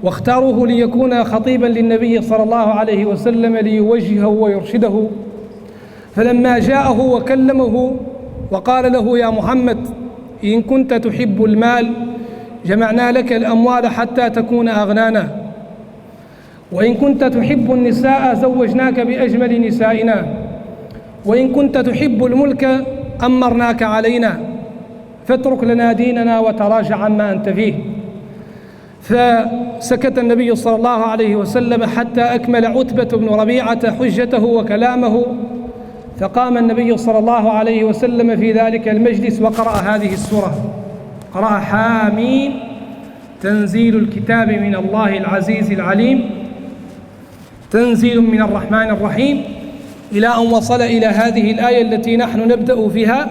واختاروه ليكون خطيبا للنبي صلى الله عليه وسلم ليوجهه ويرشده. فلما جاءه وكلمه وقال له يا محمد إن كنت تحب المال جمعنا لك الأموال حتى تكون أغنانا، وإن كنت تحب النساء زوجناك بأجمل نسائنا، وإن كنت تحب الملك أمرناك علينا، فاترك لنا ديننا وتراجع عما أنت فيه. فسكت النبي صلى الله عليه وسلم حتى أكمل عتبة بن ربيعة حجته وكلامه، فقام النبي صلى الله عليه وسلم في ذلك المجلس وقرأ هذه السورة، قرأ حاميم تنزيل الكتاب من الله العزيز العليم تنزيل من الرحمن الرحيم، إلى أن وصل إلى هذه الآية التي نحن نبدأ فيها: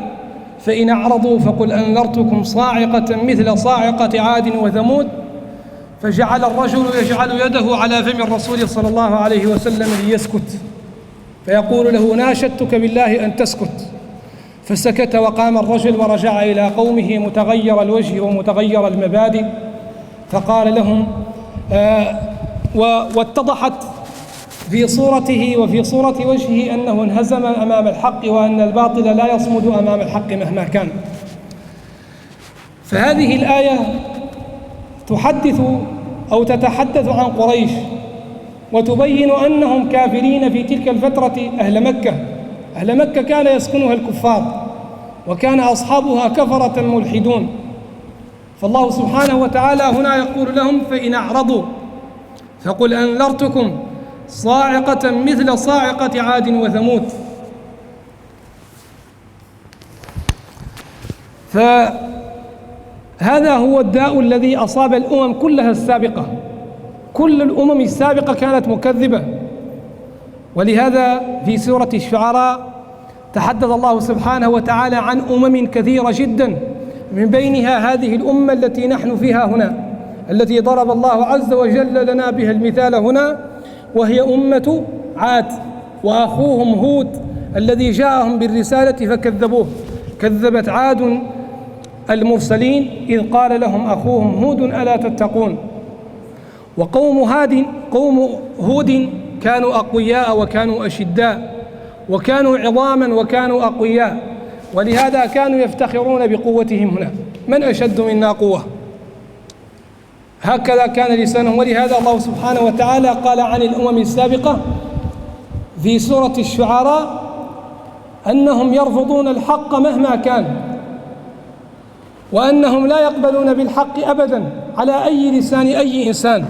فإن أعرضوا فقل أنذرتكم صاعقة مثل صاعقة عاد وثمود. فجعل الرجل يجعل يده على فم الرسول صلى الله عليه وسلم ليسكت، فيقول له ناشدتك بالله أن تسكت، فسكت. وقام الرجل ورجع إلى قومه متغير الوجه ومتغير المبادئ، فقال لهم واتضحت في صورته وفي صورة وجهه أنه انهزم أمام الحق، وأن الباطل لا يصمد أمام الحق مهما كان. فهذه الآية تحدث أو تتحدث عن قريش، وتبين أنهم كافرين في تلك الفترة. أهل مكة كان يسكنها الكفار، وكان أصحابها كفرة ملحدون. فالله سبحانه وتعالى هنا يقول لهم: فإن أعرضوا فقل أنذرتكم صاعقة مثل صاعقة عاد وثمود. فهذا هو الداء الذي أصاب الأمم كلها السابقة. كل الأمم السابقة كانت مكذبة، ولهذا في سورة الشعراء تحدث الله سبحانه وتعالى عن أمم كثيرة جدا، من بينها هذه الأمة التي نحن فيها هنا، التي ضرب الله عز وجل لنا بها المثال هنا، وهي أمة عاد وأخوهم هود الذي جاءهم بالرسالة فكذبوه. كذبت عاد المرسلين إذ قال لهم أخوهم هود ألا تتقون. وقوم هود كانوا أقوياء وكانوا أشداء وكانوا عظاما وكانوا أقوياء، ولهذا كانوا يفتخرون بقوتهم هنا: من أشد منا قوة. هكذا كان لسانهم. ولهذا الله سبحانه وتعالى قال عن الأمم السابقة في سورة الشعراء: أنهم يرفضون الحق مهما كان، وأنهم لا يقبلون بالحق أبدا على أي لسان أي إنسان.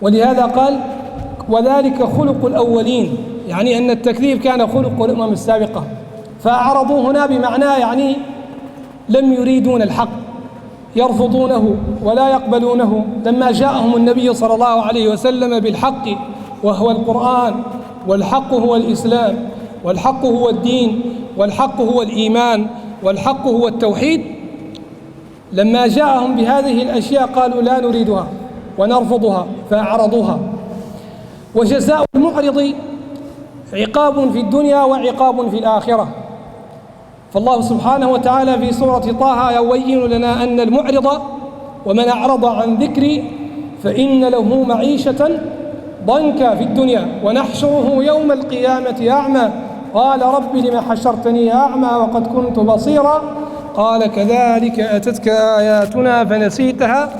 ولهذا قال وذلك خلق الأولين، يعني أن التكذيب كان خلق الأمم السابقة، فأعرضوا هنا بمعنى يعني لم يريدون الحق، يرفضونه ولا يقبلونه. لما جاءهم النبي صلى الله عليه وسلم بالحق وهو القرآن، والحق هو الإسلام، والحق هو الدين، والحق هو الإيمان، والحق هو التوحيد، لما جاءهم بهذه الأشياء قالوا لا نريدها ونرفضها فأعرضوها. وجزاء المعرض عقاب في الدنيا وعقاب في الآخرة. فالله سبحانه وتعالى في سورة طه يبين لنا أن المعرض ومن أعرض عن ذكري فإن له معيشة ضنكا في الدنيا ونحشره يوم القيامة أعمى قال رب لم حشرتني أعمى وقد كنت بصيرا قال كذلك أتتك آياتنا فنسيتها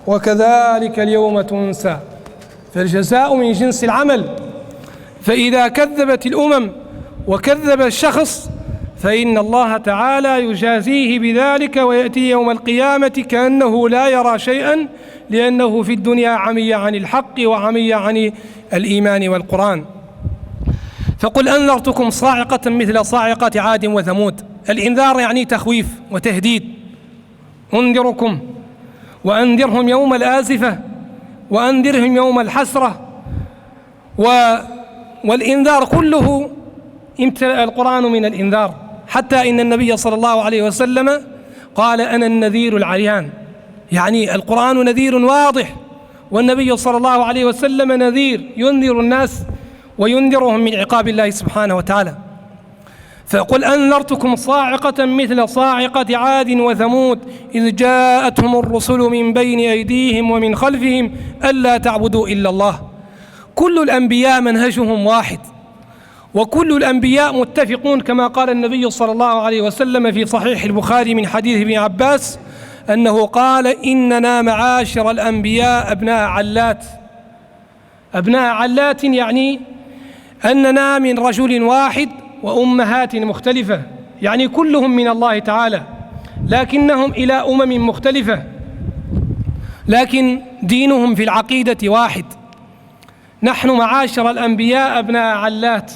وكذلك اليوم تنسى. فالجزاء من جنس العمل، فإذا كذبت الأمم وكذب الشخص فإن الله تعالى يجازيه بذلك، ويأتي يوم القيامة كأنه لا يرى شيئا، لأنه في الدنيا عمي عن الحق وعمي عن الإيمان والقرآن. فقل أنذرتكم صاعقة مثل صاعقة عاد وثمود. الإنذار يعني تخويف وتهديد، أنذركم وأنذرهم يوم الآزفة وأنذرهم يوم الحسرة. والإنذار كله امتلأ القرآن من الإنذار، حتى إن النبي صلى الله عليه وسلم قال أنا النذير العريان، يعني القرآن نذير واضح، والنبي صلى الله عليه وسلم نذير ينذر الناس وينذرهم من عقاب الله سبحانه وتعالى. فقل أنذرتكم صاعقة مثل صاعقة عاد وثمود إذ جاءتهم الرسل من بين أيديهم ومن خلفهم ألا تعبدوا إلا الله. كل الأنبياء منهجهم واحد، وكل الأنبياء متفقون، كما قال النبي صلى الله عليه وسلم في صحيح البخاري من حديث ابن عباس أنه قال إننا معاشر الأنبياء أبناء علات. أبناء علات يعني أننا من رجل واحد وأمهات مختلفة، يعني كلهم من الله تعالى، لكنهم إلى أمم مختلفة، لكن دينهم في العقيدة واحد. نحن معاشر الأنبياء أبناء علات،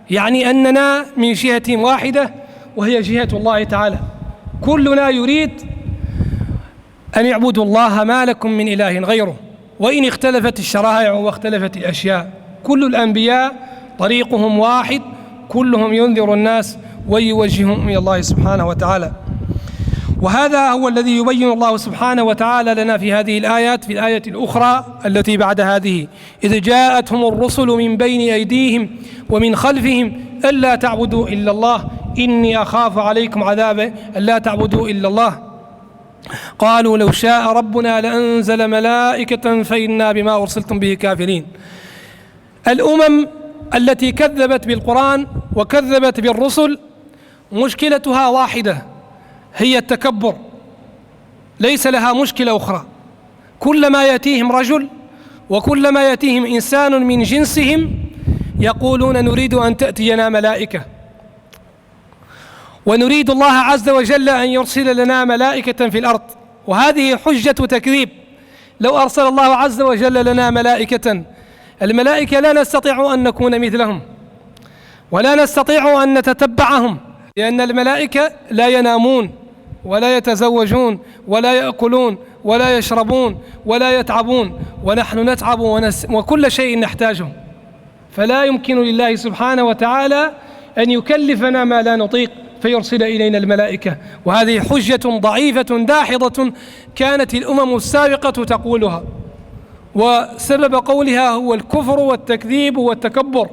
يعني أننا من جهة واحدة وهي جهة الله تعالى. كلنا يريد أن يعبدوا الله ما لكم من إله غيره، وإن اختلفت الشرائع واختلفت الأشياء. كل الأنبياء طريقهم واحد، كلهم ينذر الناس ويوجههم إلى الله سبحانه وتعالى. وهذا هو الذي يبين الله سبحانه وتعالى لنا في هذه الآيات، في الآية الأخرى التي بعد هذه إذ جاءتهم الرسل من بين أيديهم ومن خلفهم ألا تعبدوا إلا الله إني أخاف عليكم عذاب ألا تعبدوا إلا الله قالوا لو شاء ربنا لأنزل ملائكة فإنا بما أرسلتم به كافرين. الأمم التي كذبت بالقرآن وكذبت بالرسل مشكلتها واحدة، هي التكبر، ليس لها مشكلة أخرى. كلما يأتيهم رجل وكلما يأتيهم إنسان من جنسهم يقولون نريد أن تأتينا ملائكة، ونريد الله عز وجل أن يرسل لنا ملائكة في الأرض، وهذه حجة تكذيب. لو أرسل الله عز وجل لنا ملائكة، الملائكة لا نستطيع أن نكون مثلهم ولا نستطيع أن نتتبعهم، لأن الملائكة لا ينامون ولا يتزوجون ولا يأكلون ولا يشربون ولا يتعبون، ونحن نتعب وكل شيء نحتاجه، فلا يمكن لله سبحانه وتعالى أن يكلفنا ما لا نطيق فيرسل إلينا الملائكة. وهذه حجة ضعيفة داحضة كانت الأمم السابقة تقولها، وسبب قولها هو الكفر والتكذيب والتكبر.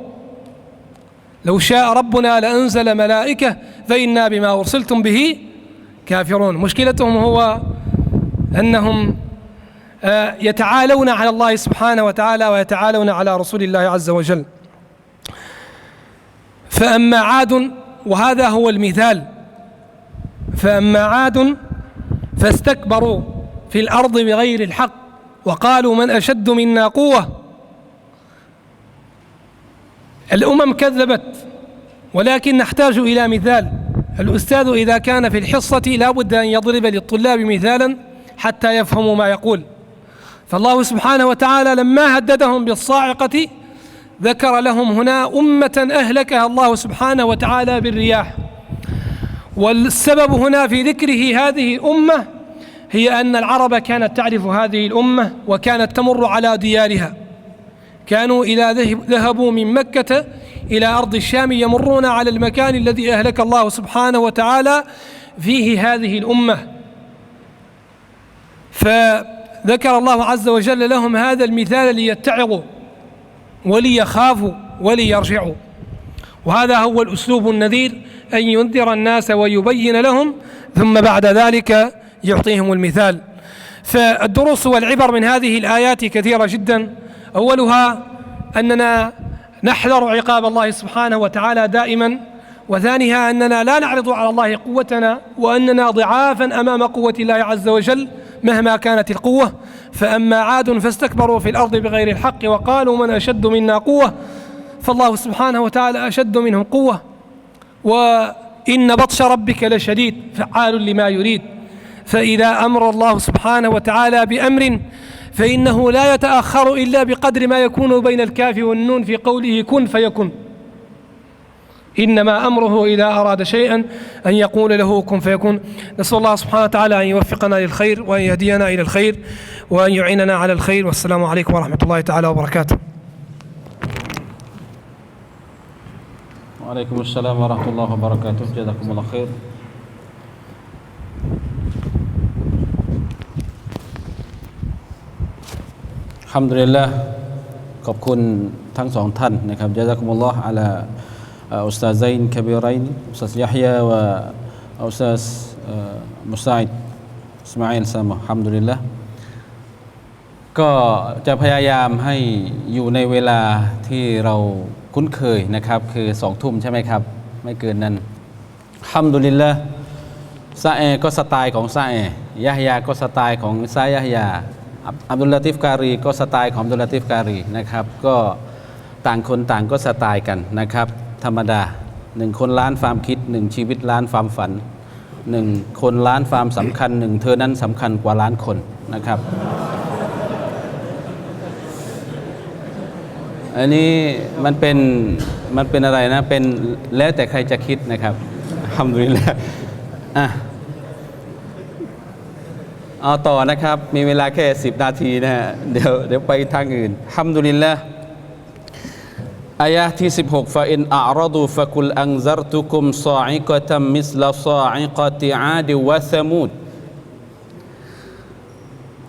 لو شاء ربنا لأنزل ملائكة فإنا بما أرسلتم به كافرون. مشكلتهم هو أنهم يتعالون على الله سبحانه وتعالى ويتعالون على رسول الله عز وجل. فأما عاد، وهذا هو المثال، فأما عاد فاستكبروا في الأرض بغير الحق وقالوا من أشد منا قوة. الأمم كذبت ولكن نحتاج إلى مثال. الأستاذ إذا كان في الحصة لا بد أن يضرب للطلاب مثالا حتى يفهموا ما يقول. فالله سبحانه وتعالى لما هددهم بالصاعقة ذكر لهم هنا أمة أهلكها الله سبحانه وتعالى بالرياح. والسبب هنا في ذكره هذه الأمة هي أن العرب كانت تعرف هذه الأمة وكانت تمر على ديارها. كانوا إذا ذهبوا من مكة إلى أرض الشام يمرون على المكان الذي أهلك الله سبحانه وتعالى فيه هذه الأمة. فذكر الله عز وجل لهم هذا المثال ليتعظوا وليخافوا وليرجعوا. وهذا هو الأسلوب النذير، أن ينذر الناس ويبين لهم ثم بعد ذلك يعطيهم المثال. فالدروس والعبر من هذه الآيات كثيرة جدا. أولها أننا نحذر عقاب الله سبحانه وتعالى دائما، وثانيها أننا لا نعرض على الله قوتنا، وأننا ضعافا أمام قوة الله عز وجل مهما كانت القوة. فأما عاد فاستكبروا في الأرض بغير الحق وقالوا من أشد منا قوة، فالله سبحانه وتعالى أشد منهم قوة. وإن بطش ربك لشديد فعال لما يريد. فإذا أمر الله سبحانه وتعالى بأمر فإنه لا يتأخر إلا بقدر ما يكون بين الكاف والنون في قوله كن فيكن. إنما أمره إذا أراد شيئا أن يقول له كن فيكون. نسأل الله سبحانه وتعالى أن يوفقنا للخير وأن يهدينا إلى الخير وأن يعيننا على الخير. والسلام عليكم ورحمة الله تعالى وبركاته. وعليكم السلام ورحمة الله وبركاته. جزاكم الله خير. Alhamdulillah ขอบคุณทั้งสองท่านนะครับญะซากุมุลลอฮ์อะลาอุสตาซัยน์กะบีรัยน์อุสตาซยะฮยาและอุสตาซมุซาอิดอิสมาอีลซามะอัลฮัมดุลิลละห์ก็จะพยายามให้อยู่ในเวลาที่เราคุ้นเคยนะครับคือ2 ทุ่มใช่ไหมครับไม่เกินนั้นอัลฮัมดุลิลละห์ซาเอก็สไตล์ของซาเอยะฮยาก็สไตล์ของซายะฮยาอับดุลลาติฟการีก็สไตล์ของอับดุลลาติฟการีนะครับก็ต่างคนต่างก็สไตล์กันนะครับธรรมดา1 คนล้านความคิด1 ชีวิตล้านความฝัน1 คนล้านความสำคัญ1 เธอนั้นสำคัญกว่าล้านคนนะครับอันนี้มันเป็นอะไรนะเป็นแล้วแต่ใครจะคิดนะครับอัลฮัมดุลิลละห์เอาต่อนะครับมีเวลาแค่10 นาทีนะฮะเดี๋ยวไปทางอื่นอัลฮัมดุลิลละห์อายะห์ที่16ฟะอินอะรอดูฟะกุลอันซัรตุกุมศออิกะตัมมิสลาศออิกะติอาดวะซะมูด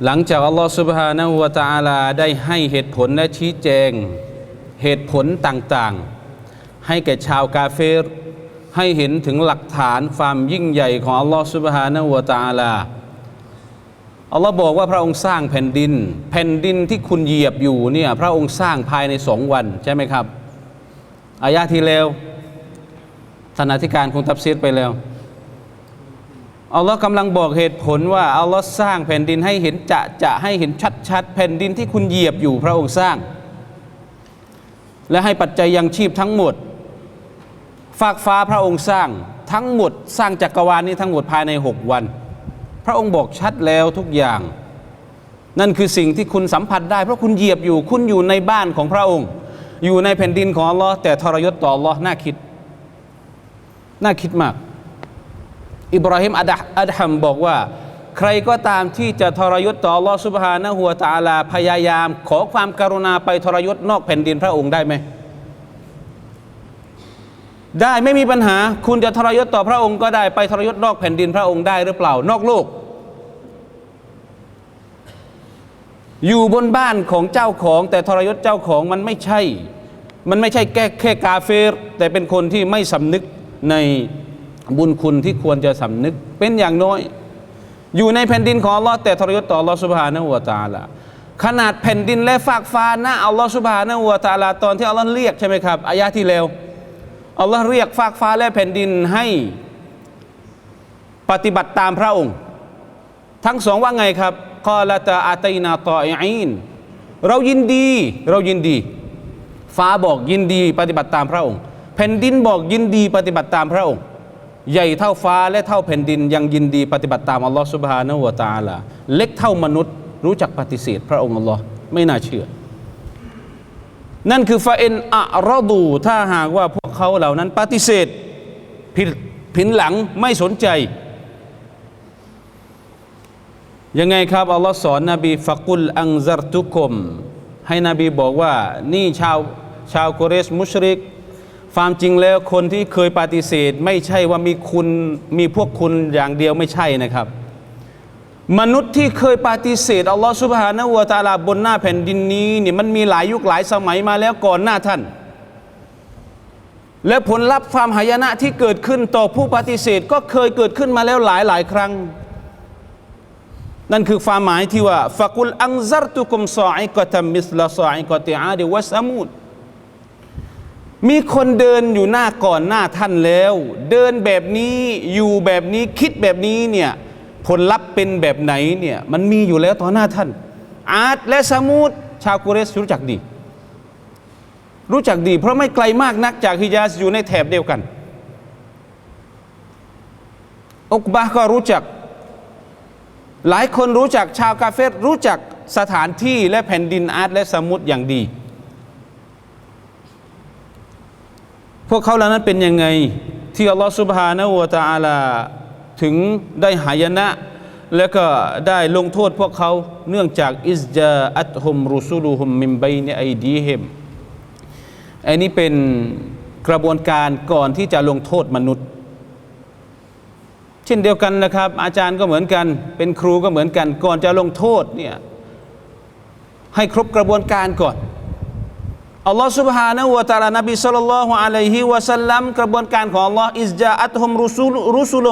หลังจากอัลลอฮฺซุบฮานะฮูวะตะอาลาได้ให้เหตุผลและชี้แจงเหตุผลต่างๆให้แก่ชาวกาเฟรให้เห็นถึงหลักฐานความยิ่งใหญ่ของอัลลอฮฺซุบฮานะฮูวะตะอาลาอัลลอฮ์บอกว่าพระองค์สร้างแผ่นดินที่คุณเหยียบอยู่เนี่ยพระองค์สร้างภายใน2 วันใช่ไหมครับอายะที่แล้วท่านอธิการคงตัฟซีรไปแล้วอัลลอฮ์กำลังบอกเหตุผลว่าอัลลอฮ์สร้างแผ่นดินให้เห็นจะให้เห็นชัดๆแผ่นดินที่คุณเหยียบอยู่พระองค์สร้างและให้ปัจจัยยังชีพทั้งหมดฟากฟ้าพระองค์สร้างทั้งหมดสร้างจักรวาลนี้ทั้งหมดภายใน6 วันพระองค์บอกชัดแล้วทุกอย่างนั่นคือสิ่งที่คุณสัมผัสได้เพราะคุณเหยียบอยู่คุณอยู่ในบ้านของพระองค์อยู่ในแผ่นดินของอัลลอฮ์แต่ทรยศต่ออัลลอฮ์น่าคิดมากอิบราฮิมอัดฮัมบอกว่าใครก็ตามที่จะทรยศต่ออัลลอฮ์ซุบฮานะฮูวะตะอาลาพยายามขอความกรุณาไปทรยศนอกแผ่นดินพระองค์ได้ไหมได้ไม่มีปัญหาคุณจะทรยศต่อพระองค์ก็ได้ไปทรยศนอกแผ่นดินพระองค์ได้หรือเปล่านอกโลกอยู่บนบ้านของเจ้าของแต่ทรยศเจ้าของมันไม่ใช่แค่กาเฟรแต่เป็นคนที่ไม่สำนึกในบุญคุณที่ควรจะสำนึกเป็นอย่างน้อยอยู่ในแผ่นดินของอัลลอฮ์แต่ทรยศต่ออัลลอฮ์ซุบฮานะฮูวะตะอาลาขนาดแผ่นดินและฟากฟ้านะอัลลอฮ์ซุบฮานะฮูวะตะอาลาตอนที่อัลลอฮ์เรียกใช่ไหมครับอายะที่แล้วอัลลอฮ์เรียกฟากฟ้าและแผ่นดินให้ปฏิบัติตามพระองค์ทั้งสองว่าไงครับกอลาตาอาตัยนาตออีนเรายินดีฟ้าบอกยินดีปฏิบัติตามพระองค์ แผ่นดินบอกยินดีปฏิบัติตามพระองค์ใหญ่เท่าฟ้าและเท่าแผ่นดินยังยินดีปฏิบัติตามอัลลอฮฺซุบฮานะฮูวะตะอาลาเล็กเท่ามนุษย์รู้จักปฏิเสธพระองค์อัลลอฮ์ไม่น่าเชื่อนั่นคือฟาอินอะรอดูถ้าหากว่าพวกเขาเหล่านั้นปฏิเสธผินหลังไม่สนใจยังไงครับอัลลอฮ์สอนนบีฟะกุลอังซัรตุกุมให้นบีบอกว่านี่ชาวกุเรชมุชริกความจริงแล้วคนที่เคยปฏิเสธไม่ใช่ว่ามีพวกคุณอย่างเดียวไม่ใช่นะครับมนุษย์ที่เคยปฏิเสธอัลลอฮฺซุบฮานะฮูวะตะอาลาบนหน้าแผ่นดินนี้นี่มันมีหลายยุคหลายสมัยมาแล้วก่อนหน้าท่านและผลลัพธ์ความหายนะที่เกิดขึ้นต่อผู้ปฏิเสธก็เคยเกิดขึ้นมาแล้วหลายครั้งนั่นคือความหมายที่ว่าฟะกุลอังซัรตุกุมซออิกะตัมมิสลาซออิกะติอาดวะซะมูดมีคนเดินอยู่หน้าก่อนหน้าท่านแล้วเดินแบบนี้อยู่แบบนี้คิดแบบนี้เนี่ยผลลัพธ์เป็นแบบไหนเนี่ยมันมีอยู่แล้วต่อหน้าท่านอาดและซะมูดชาวกุเรชรู้จักดีเพราะไม่ไกลมากนักจากฮิญาซอยู่ในแถบเดียวกันอุกบะห์ก็รู้จักหลายคนรู้จักชาวกาเฟรรู้จักสถานที่และแผ่นดินอาดและซะมูดอย่างดีพวกเขาเหล่านั้นเป็นยังไงที่อัลลอฮฺซุบฮานะฮูวะตะอาลาถึงได้หายนะแล้วก็ได้ลงโทษพวกเขาเนื่องจากอิสจาอัตฮุมรุซูลุฮุมมินบัยนิอัยดีฮิมอันนี้เป็นกระบวนการก่อนที่จะลงโทษมนุษย์เช่นเดียวกันนะครับอาจารย์ก็เหมือนกันเป็นครูก็เหมือนกันก่อนจะลงโทษเนี่ยให้ครบกระบวนการก่อนอัลลอฮฺ سبحانه และ تعالى นบีศ็อลลัลลอฮุอะลัยฮิวะซัลลัมกระบวนการของอัลลอฮ์อิสจาอัตฮุมรุซูลุ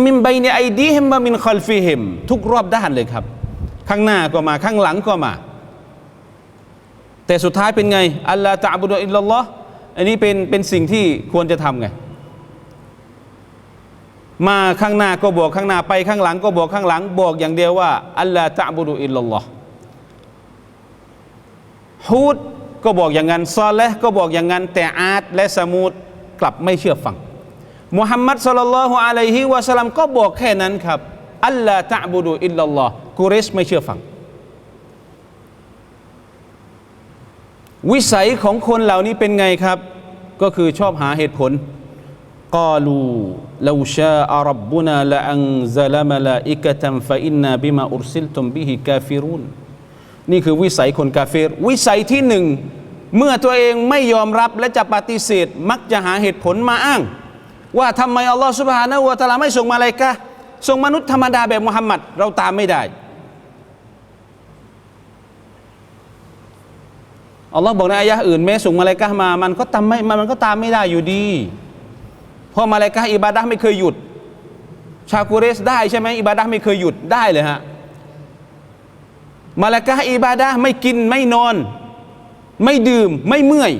มินบัยนิอัยดีฮิมวะมินคัลฟิฮิมทุกรอบด้านเลยครับข้างหน้าก็มาข้างหลังก็มาแต่สุดท้ายเป็นไงอัลลาตะอ์บุดุอิลลัลลอฮ์อันนี้เป็นสิ่งที่ควรจะทำไงมาข้างหน้าก็บอกข้างหน้าไปข้างหลังก็บอกข้างหลังบอกอย่างเดียวว่าอัลลาตะอ์บุดุอิลลัลลอฮ์ฮูดก็บอกอย่างนั้นซอเลห์ก็บอกอย่างนั้นแต่อาดและซะมูดกลับไม่เชื่อฟังมุฮัมมัดศ็อลลัลลอฮุอะลัยฮิวะซัลลัมก็บอกแค่นั้นครับอัลลาตะอ์บุดุอิลลัลลอฮ์กุเรชไม่เชื่อฟังวิสัยของคนเหล่านี้เป็นไงครับก็คือชอบหาเหตุผลกาลูลาชาอะร็อบบุนาละอันซะลามะลาอิกะตันฟะอินนาบิมาอุรซิลตุมบิฮิกาฟิรูนนี่คือวิสัยคนกาเฟรวิสัยที่หนึ่งเมื่อตัวเองไม่ยอมรับและจะปฏิเสธมักจะหาเหตุผลมาอ้างว่าทำไมอัลลอฮฺซุบฮานะฮูวะตะอาลาไม่ส่งมาลาอิกะฮ์ส่งมนุษย์ธรรมดาแบบมุฮัมมัดเราตามไม่ได้อัลลอฮ์บอกในอายะห์อื่นแม้ส่งมาลาอิกะฮ์มามันก็ตามไม่ได้อยู่ดีเพราะมาลาอิกะฮ์อิบาดะห์ไม่เคยหยุดชาวกุเรชได้ใช่ไหมอิบาดะห์ไม่เคยหยุดได้เลยฮะมาลาอิกะฮ์อิบาดะห์ไม่กินไม่นอนไม่ดื่มไม่เมื่อย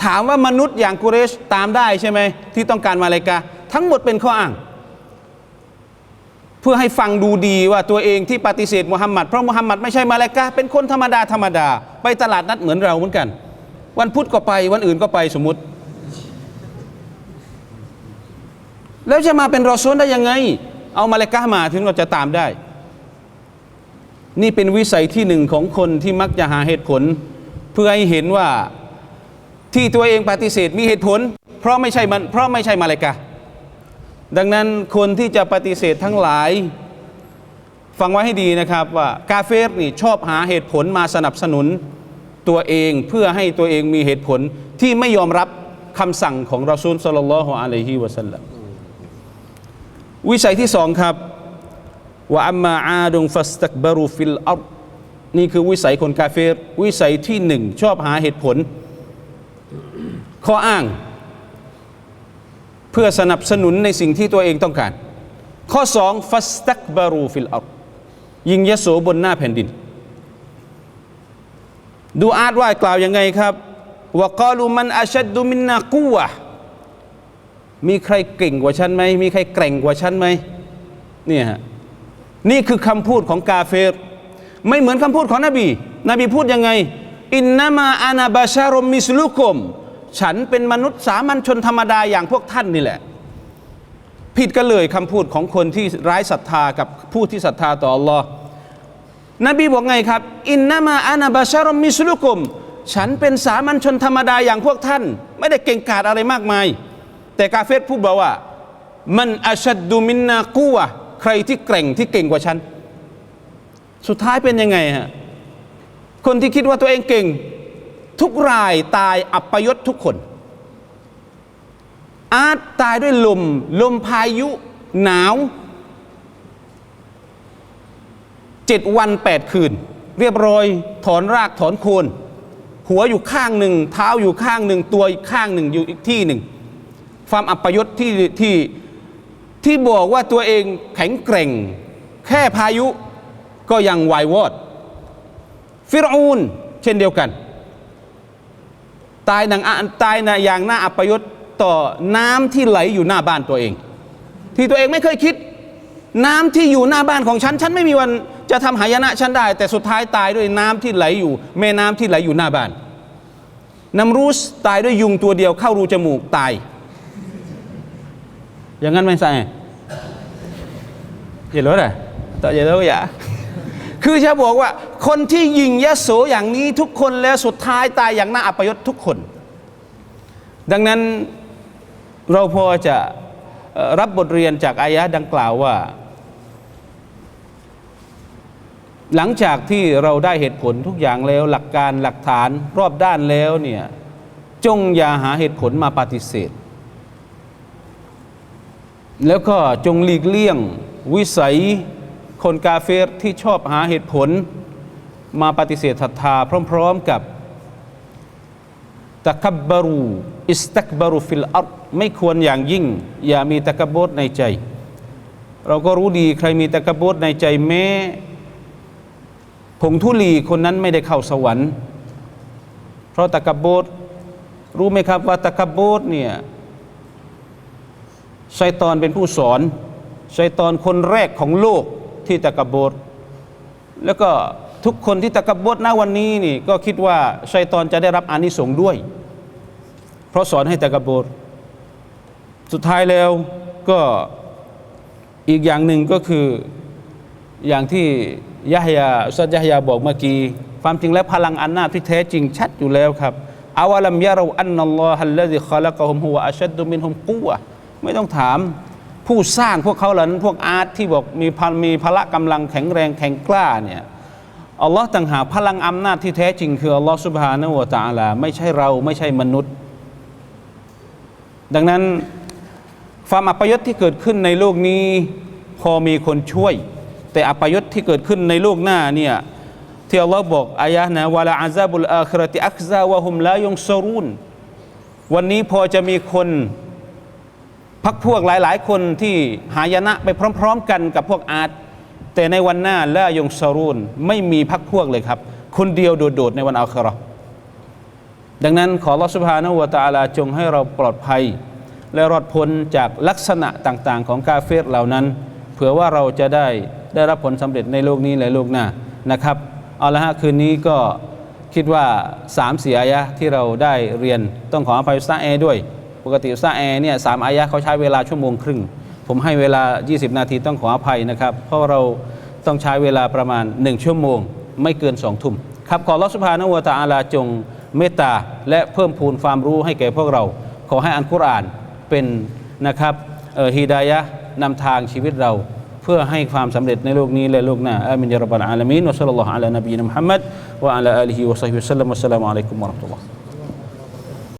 ถามว่ามนุษย์อย่างกุเรชตามได้ใช่ไหมที่ต้องการมาลาอิกะฮ์ทั้งหมดเป็นข้ออ้างเพื่อให้ฟังดูดีว่าตัวเองที่ปฏิเสธมุฮัมมัดเพราะมุฮัมมัดไม่ใช่มาลาอิกะฮ์เป็นคนธรรมดาไปตลาดนัดเหมือนเราเหมือนกันวันพุธก็ไปวันอื่นก็ไปสมมุติแล้วจะมาเป็นรอซูลได้ยังไงเอามาลาอิกะฮ์มาถึงเราจะตามได้นี่เป็นวิสัยที่หนึ่งของคนที่มักจะหาเหตุผลเพื่อให้เห็นว่าที่ตัวเองปฏิเสธมีเหตุผลเพราะไม่ใช่มาลาอิกะฮ์ดังนั้นคนที่จะปฏิเสธทั้งหลายฟังไว้ให้ดีนะครับว่ากาเฟรนี่ชอบหาเหตุผลมาสนับสนุนตัวเองเพื่อให้ตัวเองมีเหตุผลที่ไม่ยอมรับคำสั่งของรอซูลศ็อลลัลลอฮุอะลัยฮิวะซัลลัมวิสัยที่สองครับว่าอัมมาอาดุงฟัสตักบารูฟิลอัรฎนี่คือวิสัยคนกาเฟรวิสัยที่หนึ่งชอบหาเหตุผลข้ออ้างเพื่อสนับสนุนในสิ่งที่ตัวเองต้องการข้อสองฟัสตักบารูฟิลอัรฎยิงยโสบนหน้าแผ่นดินดูอาดว่ากล่าวยังไงครับวะกาลูมันอัชัดดุมินนากุวะมีใครเก่งกว่าฉันไหมมีใครแกร่งกว่าฉันไหมเนี่ยฮะนี่คือคำพูดของกาเฟรไม่เหมือนคำพูดของนบีพูดยังไงอินนามาอานาบาชารุมมิสลุกุม ฉันเป็นมนุษย์สามัญชนธรรมดาอย่างพวกท่านนี่แหละผิดกันเลยคำพูดของคนที่ไร้ศรัทธากับผู้ที่ศรัทธาต่ออัลลอฮ์นบีบอกไงครับอินนามาอานะบะชารุมมิสลุกุมฉันเป็นสามัญชนธรรมดาอย่างพวกท่านไม่ได้เก่งกาจอะไรมากมายแต่กาเฟรพูดบอกว่ามันอัชัดดุมินนากูวะใครที่เก่งกว่าฉันสุดท้ายเป็นยังไงฮะคนที่คิดว่าตัวเองเก่งทุกรายตายอัปยศทุกคนอาจตายด้วยลมพายุหนาว7 วัน8 คืนเรียบร้อยถอนรากถอนโคนหัวอยู่ข้างหนึ่งเท้าอยู่ข้างหนึ่งตัวอีกข้างหนึ่งอยู่อีกที่หนึ่งความอัปยศที่บอกว่าตัวเองแข็งแกร่งแค่พายุก็ยังวายวอดฟิรอูนเช่นเดียวกันตายอย่างน่าอัปยศต่อน้ำที่ไหลอยู่หน้าบ้านตัวเองที่ตัวเองไม่เคยคิดน้ำที่อยู่หน้าบ้านของฉันไม่มีวันจะทำหายนะฉันได้แต่สุดท้ายตายด้วยน้ำที่ไหลอยู่แม่น้ำที่ไหลอยู่หน้าบ้านนัมรูสตายด้วยยุงตัวเดียวเข้ารูจมูกตายอย่างนั้นไม่ใช่อย่ารู้เลยต่ออย่ารู้อย่าคือจะบอกว่าคนที่ยิงยโสอย่างนี้ทุกคนแล้วสุดท้ายตายอย่างน่าอัปยศทุกคนดังนั้นเราพอจะรับบทเรียนจากอายะห์ดังกล่าวว่าหลังจากที่เราได้เหตุผลทุกอย่างแล้วหลักการหลักฐานรอบด้านแล้วเนี่ยจงอย่าหาเหตุผลมาปฏิเสธแล้วก็จงหลีกเลี่ยงวิสัยคนกาเฟรที่ชอบหาเหตุผลมาปฏิเสธศรัทธาพร้อมๆกับตะกับบารูอิสตักบารูฟิลอัรฎไม่ควรอย่างยิ่งอย่ามีตะกับบรในใจเราก็รู้ดีใครมีตะกับบรในใจแม้ผงธุลีคนนั้นไม่ได้เข้าสวรรค์เพราะตะกับบรรู้ไหมครับว่าตะกับบรเนี่ยชัยฏอนเป็นผู้สอนชัยฏอนคนแรกของโลกที่ตะกับบรแล้วก็ทุกคนที่ตะกับบรณวันนี้นี่ก็คิดว่าชัยฏอนจะได้รับอานิสงส์ด้วยเพราะสอนให้ตะกับบรสุดท้ายแล้วก็อีกอย่างหนึ่งก็คืออย่างที่ยะฮยาอุสตัดยะฮยาบอกเมื่อกี้ความจริงแล้วพลังอำนาจที่แท้จริงชัดอยู่แล้วครับอาวะลัมยะเราอันนัลลอฮัลลซีคอละกะฮุมฮุวะอัชัดดุมินฮุมกุวะไม่ต้องถามผู้สร้างพวกเขาเหล่านั้นพวกอาร์ตที่บอกมีพละกำลังแข็งแรงแข็งกล้าเนี่ยอัลลอฮ์ต่างหากพลังอำนาจที่แท้จริงคืออัลลอฮ์ซุบฮานะฮูวะตะอาลาไม่ใช่เราไม่ใช่มนุษย์ดังนั้นความอัปยศที่เกิดขึ้นในโลกนี้พอมีคนช่วยแต่อัปยศที่เกิดขึ้นในโลกหน้าเนี่ยที่อัลลอฮ์บอกอายะห์นะวะลาอาซาบุลอาคิเราะติอักซาวะฮุมลายุนซอรูนวันนี้พอจะมีคนพักพวกหลายๆคนที่หายนะไปพร้อมๆกันกับพวกอาร์ตแต่ในวันหน้าละยุนซอรูนไม่มีพักพวกเลยครับคนเดียวโดดๆในวันอาคิเราะห์ดังนั้นขออัลลอฮ์ซุบฮานะฮูวะตะอาลาจงให้เราปลอดภัยและรอดพ้นจากลักษณะต่างๆของกาเฟรเหล่านั้นเผื่อว่าเราจะได้รับผลสำเร็จในโลกนี้และโลกหน้านะครับเอาละฮะคืนนี้ก็คิดว่า3-4 อายะห์ที่เราได้เรียนต้องขออภัยอุสตาแอด้วยปกติอุสตาแอเนี่ย3 อายะห์เขาใช้เวลา1 ชั่วโมงครึ่งผมให้เวลา20 นาทีต้องขออภัยนะครับเพราะเราต้องใช้เวลาประมาณ1 ชั่วโมงไม่เกิน2 ทุ่มครับขออัลเลาะห์ซุบฮานะฮูวะตะอาลาจงเมตตาและเพิ่มพูนความรู้ให้แก่พวกเราขอให้อัลกุรอานเป็นนะครับฮิดายะห์นำทางชีวิตเราเพื่อให้ความสำเร็จในโลกนี้และโลกหน้าอามินยารับบลอาลามีนวะศ็อลลัลลอฮุอะลานบีนะมุฮัมมัดวะอะลาอาลิฮิวะศอฮบิวะซัลลัมวัสสลามุอะลัยกุมวะเราะห์มะตุลลอฮ์